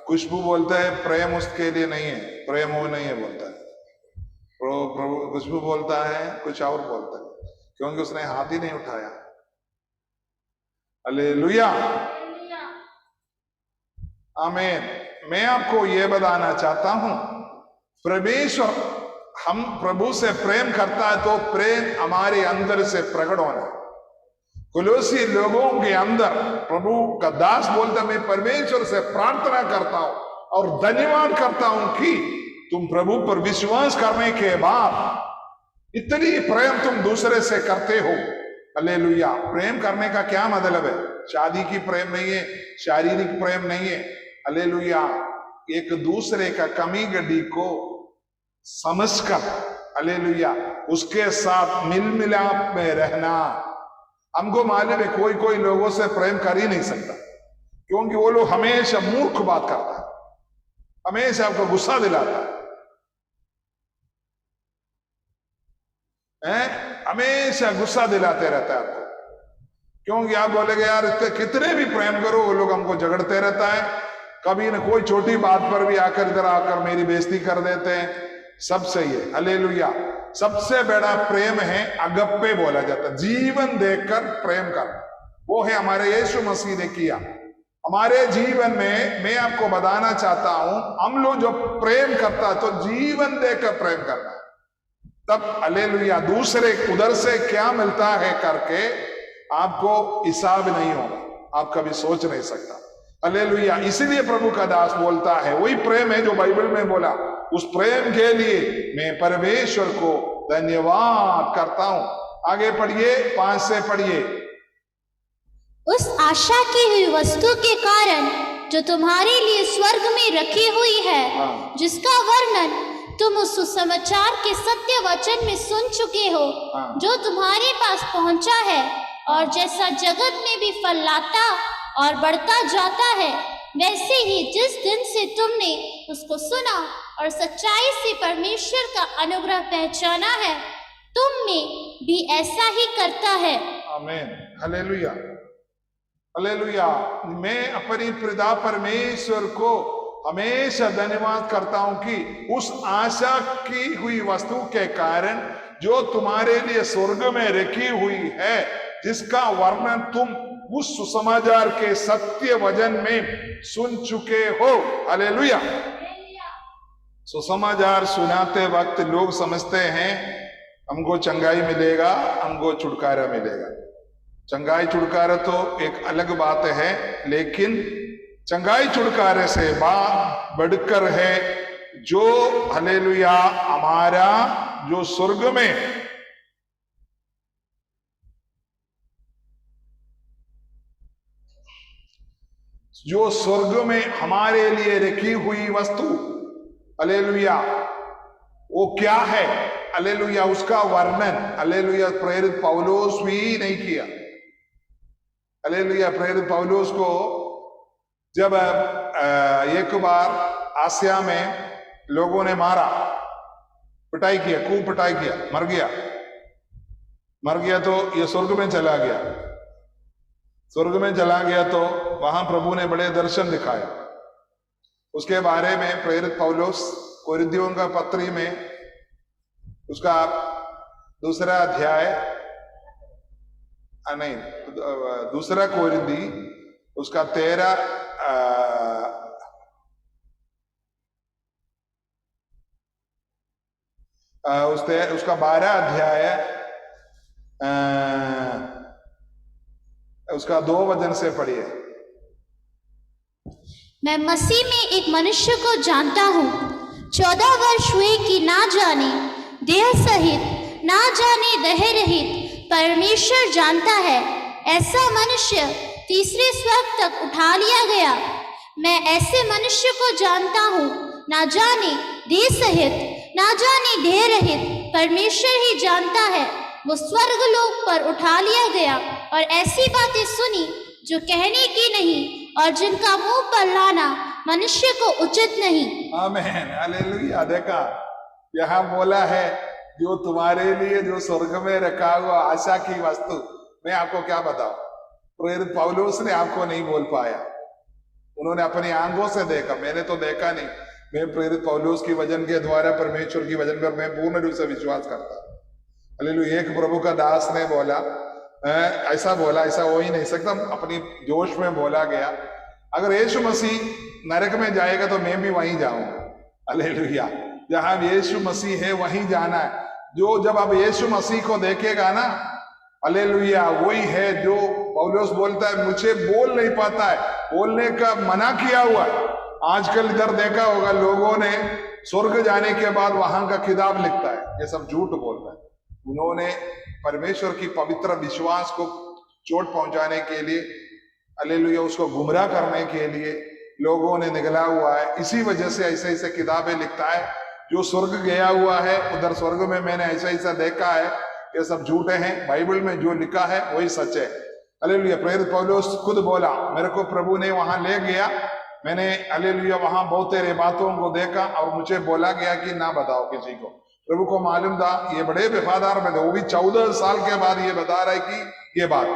खुशबू बोलता है प्रेम उसके लिए नहीं है, प्रेम वो नहीं है बोलता है। प्रभु खुशबू बोलता है कुछ और बोलता है, क्योंकि उसने हाथ ही नहीं उठाया। हालेलुया, आमीन। मैं आपको यह बताना चाहता हूं, परमेश्वर हम प्रभु से प्रेम करता है तो प्रेम हमारे अंदर से प्रकट होना। कुलोसी लोगों के अंदर प्रभु का दास बोलता, मैं परमेश्वर से प्रार्थना करता हूं और धन्यवाद करता हूं कि तुम प्रभु पर विश्वास करने के बाद इतनी प्रेम तुम दूसरे से करते हो। हालेलुया। प्रेम करने का क्या मतलब है? शादी की प्रेम नहीं है, शारीरिक प्रेम नहीं है। हालेलुया। एक दूसरे का कमी गड्डी को समझकर, हालेलुया, उसके साथ मिल मिलाप में रहना। हमको मालूम है कोई कोई लोगों से प्रेम कर ही नहीं सकता, क्योंकि वो लोग हमेशा मूर्ख बात करता है, हमेशा आपको गुस्सा दिलाता है, हमेशा गुस्सा दिलाते रहता है आपको। क्योंकि आप बोलेगे यार इतने कितने भी प्रेम करो, वो लोग हमको झगड़ते रहता है, कभी न कोई छोटी बात पर भी आकर इधर आकर मेरी बेइज्जती कर देते हैं। सब सही है, हालेलुया। सबसे बड़ा प्रेम है अगप्पे बोला जाता है, जीवन देकर प्रेम करना। वो है हमारे यीशु मसीह ने किया हमारे जीवन में। मैं आपको बताना चाहता हूं, हम लोग जो प्रेम करता है तो जीवन देकर प्रेम करना, तब हालेलुया दूसरे उधर से क्या मिलता है करके आपको हिसाब नहीं होगा, आप कभी सोच नहीं सकता। हालेलुया। इसीलिए प्रभु का दास बोलता है, वही प्रेम है जो बाइबल में बोला, उस प्रेम के लिए मैं परमेश्वर को धन्यवाद करता हूं। आगे पढ़िए, 5 से पढ़िए। उस आशा की हुई वस्तु के कारण जो तुम्हारे लिए स्वर्ग में रखी हुई है, जिसका वर्णन तुम उस सुसमाचार के सत्य वचन में सुन चुके हो, जो तुम्हारे पास पहुंचा है और जैसा जगत में भी फल लाता और बढ़ता जाता है, वैसे ही जिस दिन से तुमने उसको सुना और सच्चाई से परमेश्वर का अनुग्रह पहचाना है, तुम में भी ऐसा ही करता है। आमीन, हालेलुया, हालेलुया। मैं अपनी पिता परमेश्वर को हमेशा धन्यवाद करता हूं कि उस आशा की हुई वस्तु के कारण जो तुम्हारे लिए स्वर्ग में रखी हुई है, जिसका वर्णन तुम उस सुसमाचार के सत्य वचन में सुन चुके हो। हालेलुया। सुसमाचार सुनाते वक्त लोग समझते हैं हमको चंगाई मिलेगा, हमको छुटकारा मिलेगा। चंगाई छुटकारा तो एक अलग बात है, लेकिन चंगाई छुटकारे से बढ़कर है जो हालेलुया हमारा जो स्वर्ग में हमारे लिए रखी हुई वस्तु, हालेलुया, वो क्या है? हालेलुया, उसका वर्णन हालेलुया प्रेरित पौलुस भी नहीं किया। हालेलुया, प्रेरित पौलुस को जब एक बार आसिया में लोगों ने मारा, पिटाई किया, खूब पिटाई किया, मर गया तो ये स्वर्ग में चला गया। स्वर्ग में चला गया तो वहां प्रभु ने बड़े दर्शन दिखाए। उसके बारे में प्रेरित पौलुस कोरिन्थियों का पत्री में उसका 2 अध्याय, नहीं 2 कोरिन्थी उसका 13 उसका 12 अध्याय उसका 2 वचन से पढ़िए। मैं मसीह में एक मनुष्य को जानता हूँ, 14 वर्ष हुए कि ना जाने देह सहित ना जाने देह रहित परमेश्वर जानता है, ऐसा मनुष्य तीसरे स्वर्ग तक उठा लिया गया। मैं ऐसे मनुष्य को जानता हूँ, ना जाने देह सहित ना जाने देह रहित परमेश्वर ही जानता है, वो स्वर्ग लोक पर उठा लिया गया और ऐसी बातें सुनी जो कहने की नहीं और जिनका मुंह पर लाना मनुष्य को उचित नहीं। आमीन, हालेलुया। देखा, यहाँ बोला है जो तुम्हारे लिए जो स्वर्ग में रखा हुआ आशा की वस्तु। मैं आपको क्या बताऊं, प्रेरित पौलुस ने आपको नहीं बोल पाया, उन्होंने अपनी आंखों से देखा, मैंने तो देखा नहीं। मैं प्रेरित पौलुस की वचन के द्वारा परमेश्वर की वचन पर मैं पूर्ण रूप से विश्वास करता हूं। हालेलुया। एक प्रभु का दास ने बोला, ऐसा बोला, ऐसा हो ही नहीं सकता, अपनी जोश में बोला गया, अगर यीशु मसीह नरक में जाएगा तो मैं भी वहीं जाऊंगा। हालेलुया। जहां यीशु मसीह है वहीं जाना है। जो जब अब यीशु मसीह को देखेगा ना, हालेलुया, वही है जो पौलुस बोलता है मुझे बोल नहीं पाता है, बोलने का मना किया हुआ है। आजकल इधर देखा होगा लोगों ने स्वर्ग जाने के बाद वहां का किताब लिखता है, ये सब झूठ बोल रहा है। उन्होंने परमेश्वर की पवित्र विश्वास को चोट पहुंचाने के लिए, हालेलुया, उसको गुमराह करने के लिए लोगों ने निकला हुआ है। इसी वजह से ऐसे ऐसे किताबें लिखता है। जो स्वर्ग गया हुआ है उधर स्वर्ग में मैंने ऐसा ऐसा देखा है, ये सब झूठे हैं। बाइबल में जो लिखा है वही सच है। हालेलुया। प्रेरित पौलुस खुद बोला, मेरे को प्रभु ने वहां ले गया, मैंने हालेलुया वहां बहुत तेरे बातों को देखा और मुझे बोला गया कि ना बताओ किसी को। प्रभु को मालूम था ये बड़े वफादार में थे, वो भी 14 साल के बाद ये बता रहा है कि ये बात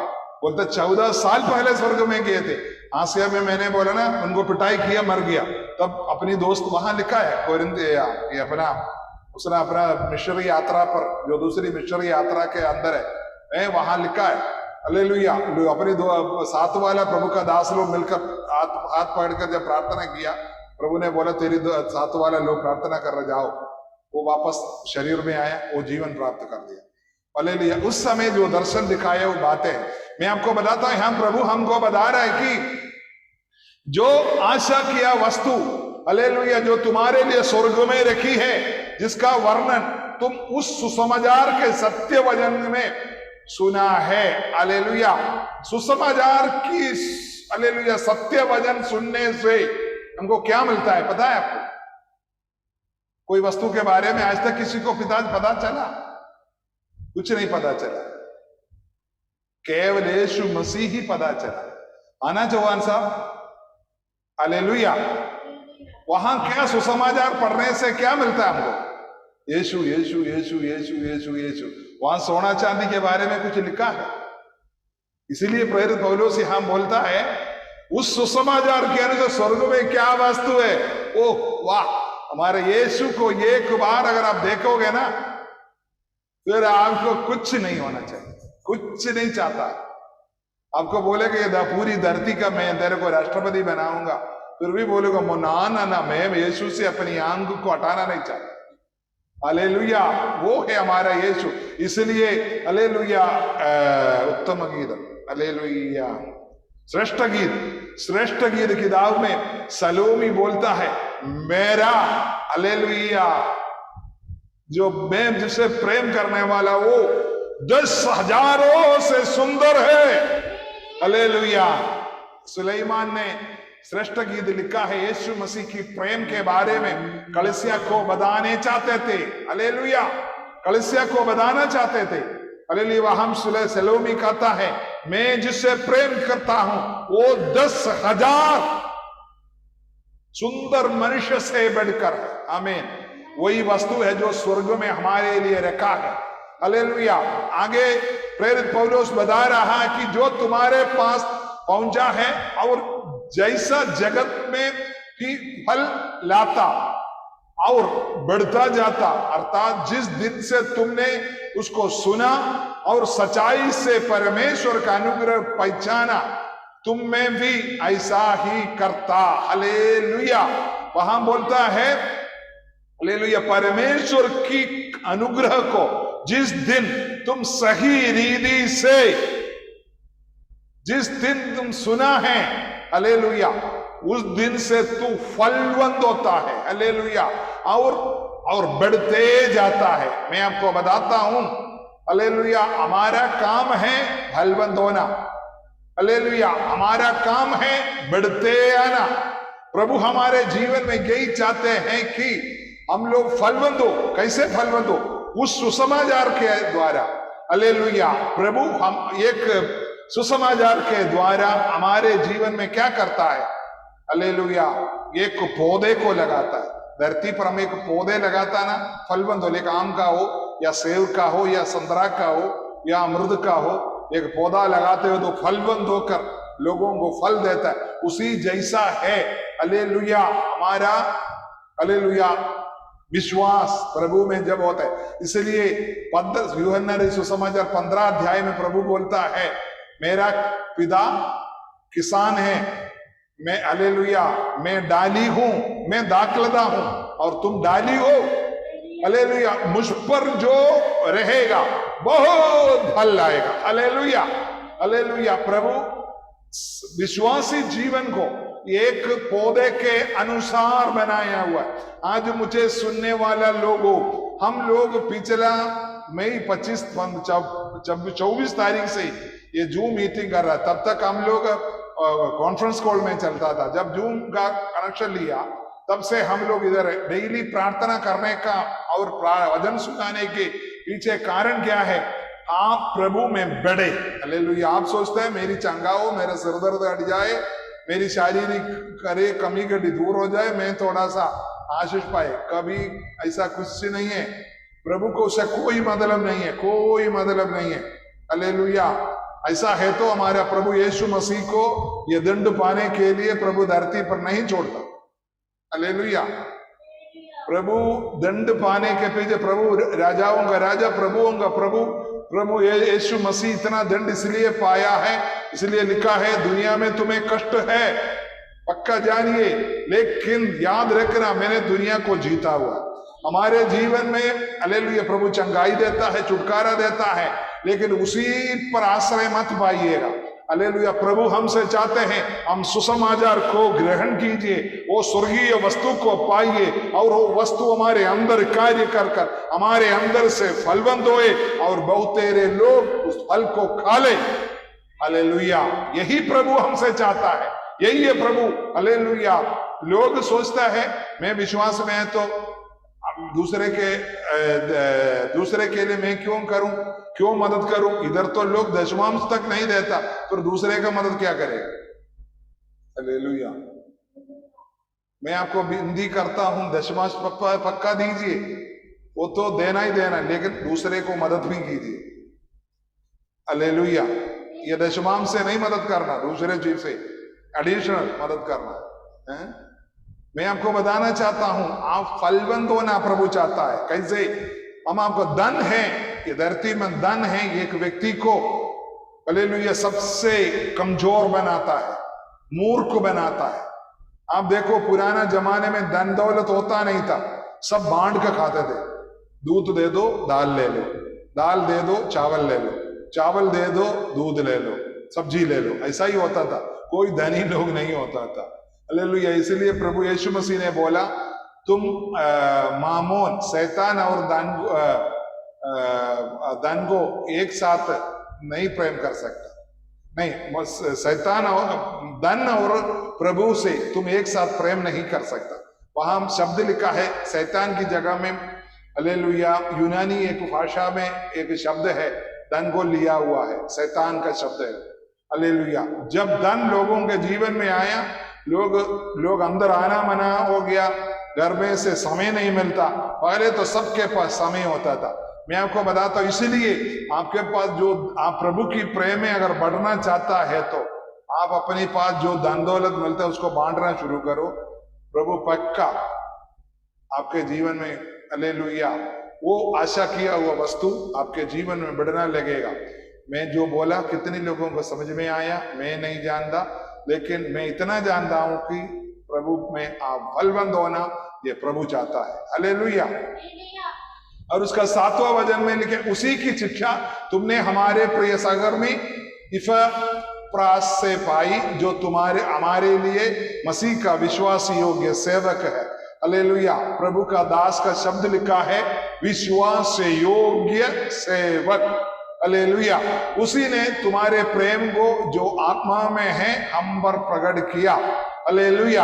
बोलते 14 साल पहले स्वर्ग में गए थे। आसिया में मैंने बोला ना, उनको पिटाई किया, मर गया, तब अपनी दोस्त वहां लिखा है कोरिन्थ, ये अपना उसने अपना मिशनरी यात्रा पर, जो दूसरी मिशनरी यात्रा के अंदर है, वहां लिखा है। हालेलुया। अपनी साथ वाला प्रभु का दास लोग मिलकर हाथ पकड़कर जब प्रार्थना किया, प्रभु ने बोला तेरी साथ वाला लोग प्रार्थना कर रहे, जाओ। वो वापस शरीर में आया, वो जीवन प्राप्त कर दिया। हालेलुया। उस समय जो दर्शन दिखाए वो बातें मैं आपको बताता हूं। यहाँ प्रभु हमको बता रहा है कि जो आशा किया वस्तु, हालेलुया, जो तुम्हारे लिए स्वर्ग में रखी है, जिसका वर्णन तुम उस सुसमाचार के सत्य वचन में सुना है। हालेलुया। सुसमाचार की हालेलुया सत्य वचन सुनने से हमको क्या मिलता है पता है आपको? कोई वस्तु के बारे में आज तक किसी को पता चला? कुछ नहीं पता चला, केवल यीशु मसीह ही पता चला। आना चौहान साहब, हालेलुया। वहां क्या सुसमाचार पढ़ने से क्या मिलता है हमको? यीशु यीशु यीशु यीशु यीशु यीशु। वहां सोना चांदी के बारे में कुछ लिखा है, इसीलिए प्रेरित पौलुस यहां बोलता है उस सुसमाचार के अनुसार स्वर्ग में क्या वस्तु है। ओह वाह, हमारे यीशु को एक बार अगर आप देखोगे ना, फिर आपको कुछ नहीं होना चाहिए, कुछ नहीं चाहता। आपको बोलेगा ये पूरी धरती का मैं तेरे को राष्ट्रपति बनाऊंगा, फिर भी बोलेगा ना मैं यीशु से अपनी आंख को हटाना नहीं चाहता। हालेलुया, वो है हमारा यीशु। इसलिए हालेलुया उत्तम गीत, हालेलुया श्रेष्ठ गीत किताब में सलोमी बोलता है मेरा हालेलुया जो मैं जिसे प्रेम करने वाला वो 10,000 से सुंदर है। हालेलुया। सुलेमान ने श्रेष्ठ गीत लिखा है यीशु मसीह की प्रेम के बारे में, कलीसिया को बताने चाहते थे। हालेलुया, कलीसिया को बताना चाहते थे। हालेलुया। हम सलोमी कहता है मैं जिससे प्रेम करता हूं वो 10,000 सुंदर मनुष्य से बढ़कर है। आमीन। वही वस्तु है जो स्वर्ग में हमारे लिए रखा है। हालेलुया। आगे प्रेरित पौलुस बता रहा है कि जो तुम्हारे पास पहुंचा है और जैसा जगत में ही फल लाता और बढ़ता जाता, अर्थात जिस दिन से तुमने उसको सुना और सच्चाई से परमेश्वर का अनुग्रह पहचाना, तुम में भी ऐसा ही करता। हालेलुया। वहां बोलता है हालेलुया परमेश्वर की अनुग्रह को जिस दिन तुम सही रीति से, जिस दिन तुम सुना है, हालेलुया उस दिन से तू फलवंत होता है। हालेलुया। और बढ़ते जाता है। मैं आपको बताता हूं हालेलुया हमारा काम है फलवंत होना। हालेलुया हमारा काम है बढ़ते आना। प्रभु हमारे जीवन में यही चाहते हैं कि हम लोग फलवंत हो। कैसे फलवंत हो? उस सुसमाचार के द्वारा। हालेलुया। प्रभु हम एक सुसमाचार के द्वारा हमारे जीवन में क्या करता है? हालेलुया एक पौधे को लगाता है। धरती पर हम एक पौधे लगाता ना, फलवंत हो, लेकिन आम का हो या सेब का हो या संतरा का हो या अमृत का हो, एक पौधा लगाते हो तो फलवंत होकर लोगों को फल देता है। उसी जैसा है हालेलुया हमारा हालेलुया विश्वास प्रभु में जब होता है। इसलिए यूहन्ना सुसमाचार 15 अध्याय में प्रभु बोलता है मेरा पिता किसान है, मैं हालेलुया मैं डाली हूं, मैं दाखलता हूं और तुम डाली हो। हालेलुया मुझ पर जो रहेगा बहुत फल लाएगा। हालेलुया। हालेलुया। प्रभु विश्वासी जीवन को एक पौधे के अनुसार बनाया हुआ है। आज मुझे सुनने वाला लोगों, हम लोग पिछला मई 24 तारीख से ये जूम मीटिंग कर रहा है। तब तक हम लोग कॉन्फ्रेंस कॉल में चलता था। जब जूम का कनेक्शन लिया तब से हम लोग इधर डेली प्रार्थना करने का और वचन सुनाने के पीछे कारण क्या है? आप प्रभु में बढ़े। हालेलुया। आप सोचते हैं मेरी चंगा हो, मेरा सिर दर्द हट जाए, मेरी शारीरिक करे कमी घटी दूर हो जाए, मैं थोड़ा सा आशीष पाए। कभी ऐसा कुछ नहीं है। प्रभु को उससे कोई मतलब नहीं है, कोई मतलब नहीं है। हालेलुया। ऐसा है तो हमारा प्रभु यीशु मसीह को ये दंड पाने के लिए प्रभु धरती पर नहीं छोड़ता। हालेलुया। प्रभु दंड पाने के पीछे, प्रभु राजाओं का राजा, प्रभुओं का प्रभु, प्रभु यीशु मसीह इतना दंड इसलिए पाया है, इसलिए लिखा है दुनिया में तुम्हें कष्ट है, पक्का जानिए, लेकिन याद रखना मैंने दुनिया को जीता हुआ। हमारे जीवन में हालेलुया प्रभु चंगाई देता है, छुटकारा देता है, लेकिन उसी पर आश्रय मत पाइएगा। हालेलुया। प्रभु हमसे चाहते हैं हम सुसमाचार को ग्रहण कीजिए, वो स्वर्गीय वस्तु को पाइए और वो वस्तु हमारे अंदर कार्य कर कर हमारे अंदर से फलवंत होए और बहुतेरे लोग उस फल को खा ले। हालेलुया। यही प्रभु हमसे चाहता है, यही है प्रभु। हालेलुया। लोग सोचता है मैं विश्वास में है तो दूसरे के लिए मैं क्यों करूं, क्यों मदद करूं। इधर तो लोग दशमांश तक नहीं देता, तो दूसरे का मदद क्या करेगा। हालेलुया। मैं आपको विनती करता हूं दशमांश पक्का दीजिए, वो तो देना ही देना, लेकिन दूसरे को मदद भी कीजिए। हालेलुया। ये दशमांश से नहीं मदद करना, दूसरे चीज से एडिशनल मदद करना है। मैं आपको बताना चाहता हूं आप फलवंत होना प्रभु चाहता है। कैसे? हम आपको धन है, ये धरती में धन है एक व्यक्ति को हालेलुया सबसे कमजोर बनाता है, मूर्ख बनाता है। आप देखो पुराना जमाने में धन दौलत होता नहीं था, सब बांट के खाते थे। दूध दे दो दाल ले लो, दाल दे दो चावल ले लो, चावल दे दो दूध ले लो, सब्जी ले लो, ऐसा ही होता था। कोई धनी लोग नहीं होता था। हालेलुया। इसलिए प्रभु यीशु मसीह ने बोला तुम मामोन शैतान और धन को एक साथ नहीं प्रेम कर सकता। नहीं, शैतान और धन और प्रभु से तुम एक साथ प्रेम नहीं कर सकता। वहां शब्द लिखा है शैतान की जगह में हालेलुया यूनानी एक भाषा में एक शब्द है, धन को लिया हुआ है, शैतान का शब्द है। हालेलुया। जब धन लोगों के जीवन में आया, लोग अंदर आना मना हो गया, घर में से समय नहीं मिलता। पहले तो सबके पास समय होता था। मैं आपको बताता हूं, इसीलिए आपके पास जो आप प्रभु की प्रेम में अगर बढ़ना चाहता है तो आप अपने पास जो धन दौलत मिलता है उसको बांटना शुरू करो। प्रभु पक्का आपके जीवन में हालेलुया वो आशा किया हुआ वस्तु आपके जीवन में बढ़ना लगेगा। मैं जो बोला कितने लोगों को समझ में आया मैं नहीं जानता, लेकिन मैं इतना जानता हूं कि प्रभु में आप फलवंत होना ये प्रभु चाहता है। हालेलुया। और उसका 7वां वचन में लिखे उसी की शिक्षा तुमने हमारे प्रिय सहकर्मी इपफ्रास से पाई, जो हमारे लिए मसीह का विश्वास योग्य सेवक है। हालेलुया। प्रभु का दास का शब्द लिखा है विश्वास योग्य सेवक। हालेलुया। उसी ने तुम्हारे प्रेम को जो आत्मा में है हम पर प्रकट किया। हालेलुया।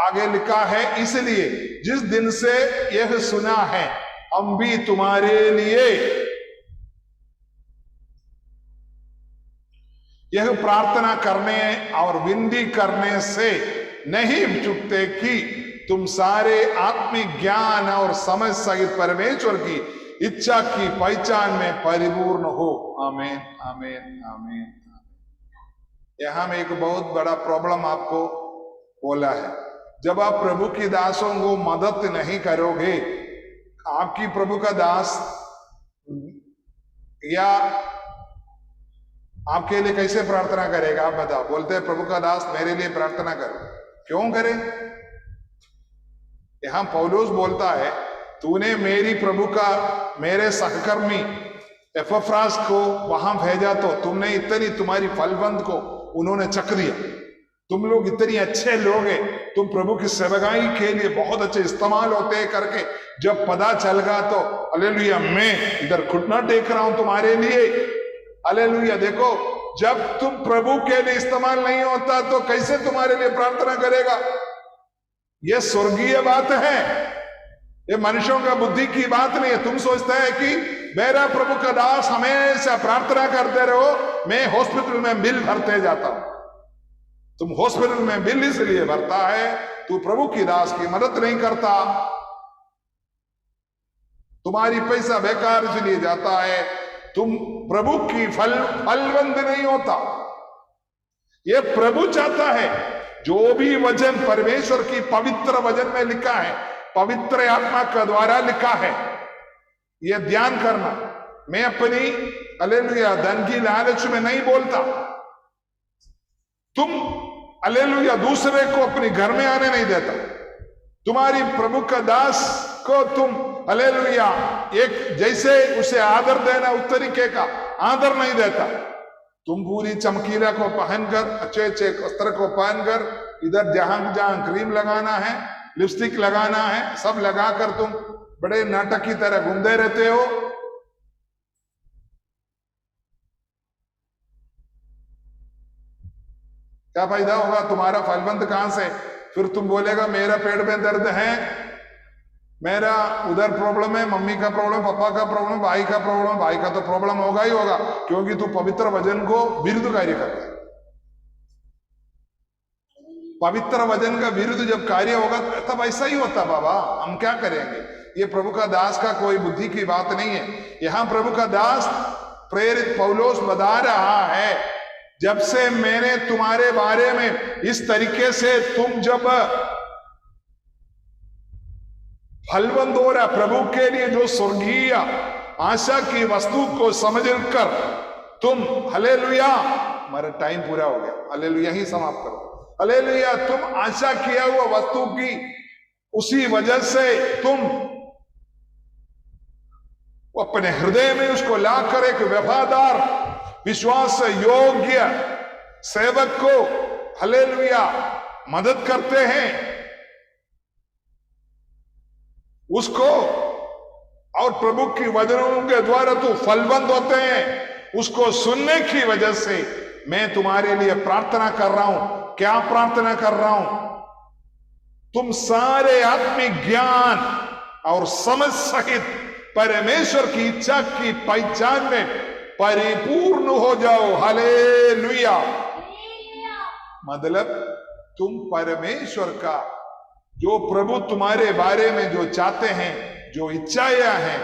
आगे लिखा है इसलिए जिस दिन से यह सुना है हम भी तुम्हारे लिए यह प्रार्थना करने और विनती करने से नहीं चुकते कि तुम सारे आत्मिक ज्ञान और समझ सहित परमेश्वर की इच्छा की पहचान में परिपूर्ण हो। आमीन आमीन आमीन। यहां में एक बहुत बड़ा प्रॉब्लम आपको बोला है। जब आप प्रभु की दासों को मदद नहीं करोगे, आपकी प्रभु का दास या आपके लिए कैसे प्रार्थना करेगा? आप बताओ। बोलते हैं प्रभु का दास मेरे लिए प्रार्थना करो, क्यों करे? यहां पौलुस बोलता है तूने मेरे सहकर्मी एपफ्रास को वहां भेजा तो तुमने तुम्हारी फलवंत को उन्होंने चख दिया। तुम लोग इतने अच्छे लोग हैं, तुम प्रभु की सेवकाई के लिए बहुत अच्छे इस्तेमाल होते हैं करके जब पता चल गया तो हालेलुया मैं इधर घुटना टेक रहा हूं तुम्हारे लिए। हालेलुया। देखो जब तुम प्रभु के लिए इस्तेमाल नहीं होता तो कैसे तुम्हारे लिए प्रार्थना करेगा? यह स्वर्गीय बात है, ये मनुष्यों का बुद्धि की बात नहीं है। तुम सोचते हैं कि मेरा प्रभु का दास हमेशा प्रार्थना करते रहो, मैं हॉस्पिटल में बिल भरते जाता हूं। तुम हॉस्पिटल में बिल इसलिए भरता है तू प्रभु की दास की मदद नहीं करता, तुम्हारी पैसा बेकार इसलिए जाता है, तुम प्रभु की फलवंत नहीं होता। ये प्रभु चाहता है जो भी वचन परमेश्वर की पवित्र वचन में लिखा है, पवित्र आत्मा के द्वारा लिखा है, यह ध्यान करना। मैं अपनी हालेलुया धन की लालच में नहीं बोलता। तुम हालेलुया दूसरे को अपने घर में आने नहीं देता। तुम्हारी प्रभु का दास को तुम हालेलुया एक जैसे उसे आदर देना उस तरीके का आदर नहीं देता। तुम पूरी चमकीला को पहनकर, अच्छे अच्छे वस्त्र को पहनकर, इधर जहां जहां क्रीम लगाना है, लिपस्टिक लगाना है, सब लगाकर तुम बड़े नाटक की तरह घूमते रहते हो। क्या फायदा होगा? तुम्हारा फलबंद कहां से? फिर तुम बोलेगा मेरा पेट में दर्द है, मेरा उधर प्रॉब्लम है, मम्मी का प्रॉब्लम, पापा का प्रॉब्लम, भाई का प्रॉब्लम। भाई का तो प्रॉब्लम होगा ही होगा, क्योंकि तू पवित्र वचन को विरुद्ध कार्य करता है। पवित्र वचन का विरुद्ध जब कार्य होगा तब ऐसा ही होता। बाबा हम क्या करेंगे? ये प्रभु का दास का कोई बुद्धि की बात नहीं है। यहां प्रभु का दास प्रेरित पौलुस बता रहा है, जब से मैंने तुम्हारे बारे में इस तरीके से तुम जब फलवंत हो रहा, प्रभु के लिए जो स्वर्गीय आशा की वस्तु को समझकर तुम, हालेलुया, हमारा टाइम पूरा हो गया, हालेलुया ही समाप्त करो, हालेलुया, तुम आशा किया हुआ वस्तु की उसी वजह से तुम अपने हृदय में उसको लाकर एक वफादार विश्वास योग्य सेवक को, हालेलुया, मदद करते हैं उसको, और प्रभु की वचनों के द्वारा तू फलवंत होते हैं। उसको सुनने की वजह से मैं तुम्हारे लिए प्रार्थना कर रहा हूं। क्या प्रार्थना कर रहा हूं? तुम सारे आत्मिक ज्ञान और समझ सहित परमेश्वर की इच्छा की पहचान में परिपूर्ण हो जाओ। हालेलुया। मतलब तुम परमेश्वर का, जो प्रभु तुम्हारे बारे में जो चाहते हैं, जो इच्छाएं हैं,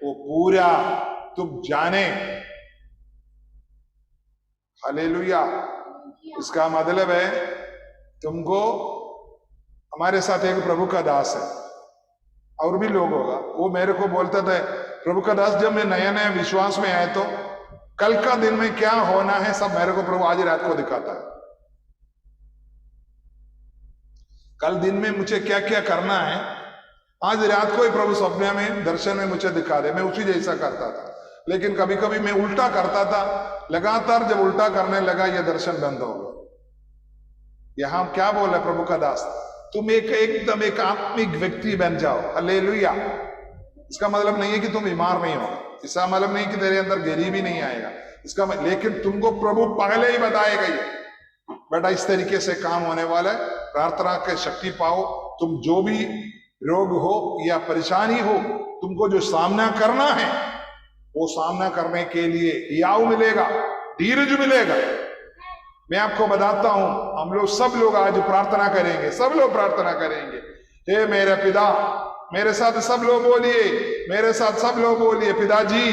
वो पूरा तुम जाने। हालेलुया। इसका मतलब है तुमको, हमारे साथ एक प्रभु का दास है और भी लोग होगा, वो मेरे को बोलता था, प्रभु का दास जब मैं नया नया विश्वास में आया तो कल का दिन में क्या होना है सब मेरे को प्रभु आज रात को दिखाता है। कल दिन में मुझे क्या क्या करना है आज रात को ही प्रभु सपने में दर्शन में मुझे दिखा दे। मैं उसी जैसा करता था, लेकिन कभी कभी मैं उल्टा करता था। लगातार जब उल्टा करने लगा ये दर्शन बंद हो गया। यहां क्या बोला प्रभु का दास? तुम एकदम एक आत्मिक व्यक्ति बन जाओ। हालेलुया। इसका मतलब नहीं है कि तुम बीमार नहीं होगा, इसका मतलब नहीं कि तेरे अंदर गरीबी नहीं आएगा, इसका लेकिन तुमको प्रभु पहले ही बताएगा ये बेटा इस तरीके से काम होने वाला है। प्रार्थना के शक्ति पाओ। तुम जो भी रोग हो या परेशानी हो, तुमको जो सामना करना है वो सामना करने के लिए हियाव मिलेगा, धीरज मिलेगा। मैं आपको बताता हूं, हम लोग सब लोग आज प्रार्थना करेंगे, सब लोग प्रार्थना करेंगे। हे मेरे पिता, मेरे साथ सब लोग बोलिए, मेरे साथ सब लोग बोलिए, पिताजी,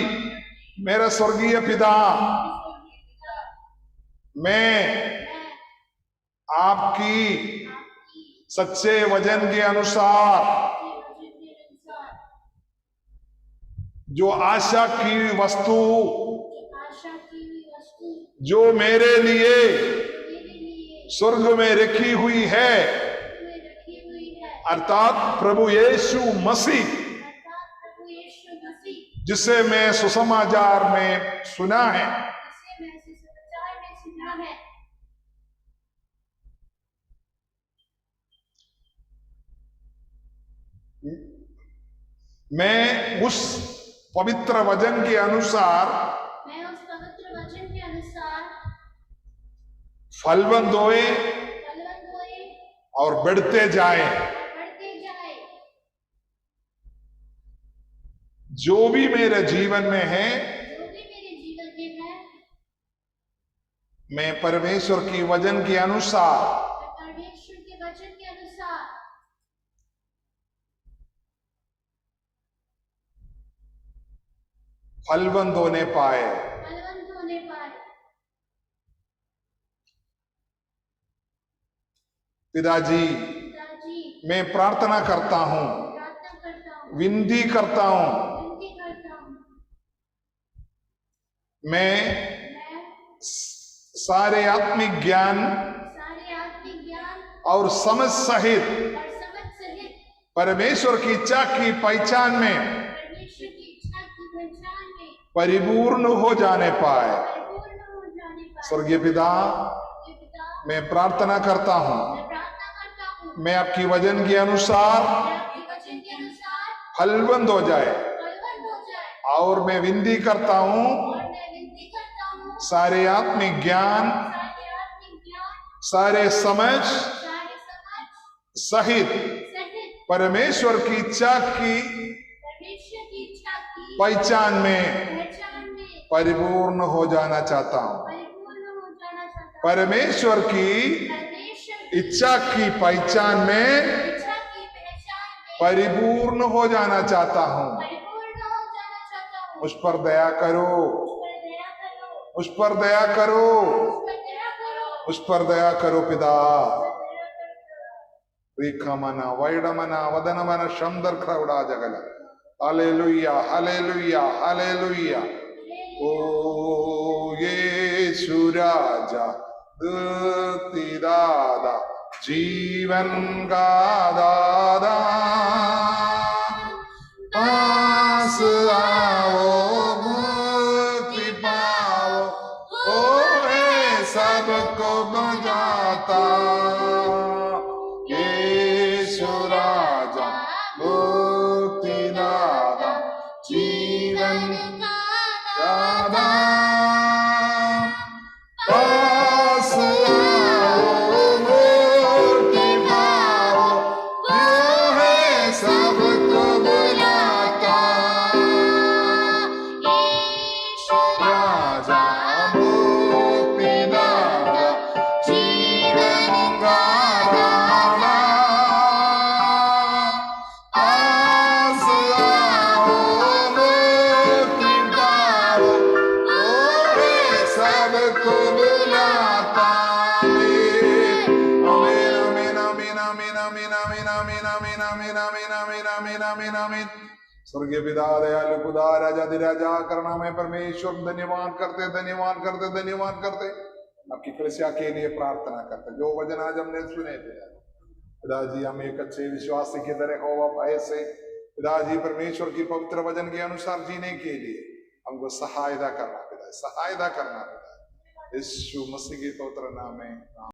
मेरा स्वर्गीय पिता, मैं आपकी सच्चे वचन के अनुसार जो आशा की वस्तु जो मेरे लिए स्वर्ग में रखी हुई है, अर्थात प्रभु यीशु मसीह, जिसे मैं सुसमाचार में सुना है, मैं उस पवित्र वचन के अनुसार फलवंत होए और बढ़ते जाए। जो भी मेरे जीवन में है, मैं परमेश्वर की वचन के अनुसार फलवंत होने पाए। पिताजी, मैं प्रार्थना करता हूं, विनती करता हूं, मैं सारे आत्मिक ज्ञान और समझ सहित परमेश्वर की इच्छा की पहचान में परिपूर्ण हो जाने पाए। स्वर्गीय पिता, मैं प्रार्थना करता हूँ मैं आपकी वचन के अनुसार फलवंत हो जाए, और मैं विनती करता हूँ सारे आत्मिक ज्ञान, सारे समझ सहित परमेश्वर की इच्छा की पहचान में परिपूर्ण हो जाना चाहता हूँ। परमेश्वर की इच्छा की पहचान में परिपूर्ण हो जाना चाहता हूँ। उस पर दया करो, उस पर दया करो, उस पर दया करो पिता। रिखमना वैडमना वदनमना शंदर क्रवड़ा जगल। Hallelujah, hallelujah, hallelujah. ओ यीशु राजा स्तुति दादा, जीवन का दादा, पास आओ मुक्ति पाओ, ओ है सबको बजाता। यीशु राजा मुक्ति दाता, जीवन दादा, पास आओ मुक्ति पाओ, वो है सबको बुलाता। राजा मुक्ति दाता, जीवन का दाता, पास आओ मुक्ति पाओ, वो है सबको बुलाता। आमीन, आमीन, आमीन, आमीन, आमीन, आमीन, आमीन, आमीन, आमीन, आमीन, आमीन, आमीन, आमीन। स्वर्गीय पिता, दयालु खुदा, राजा करना में परमेश्वर धन्यवाद करते, धन्यवाद करते, धन्यवाद करते। आपकी कलीसिया के लिए प्रार्थना करते, जो वचन आज हमने सुने थे पिताजी, हम एक अच्छे विश्वासी की तरह हो ऐसे पिताजी परमेश्वर की पवित्र वचन के अनुसार जीने के लिए हमको सहायता करना पिता, सहायता करना पिता, यीशु मसीह के पवित्र नाम में।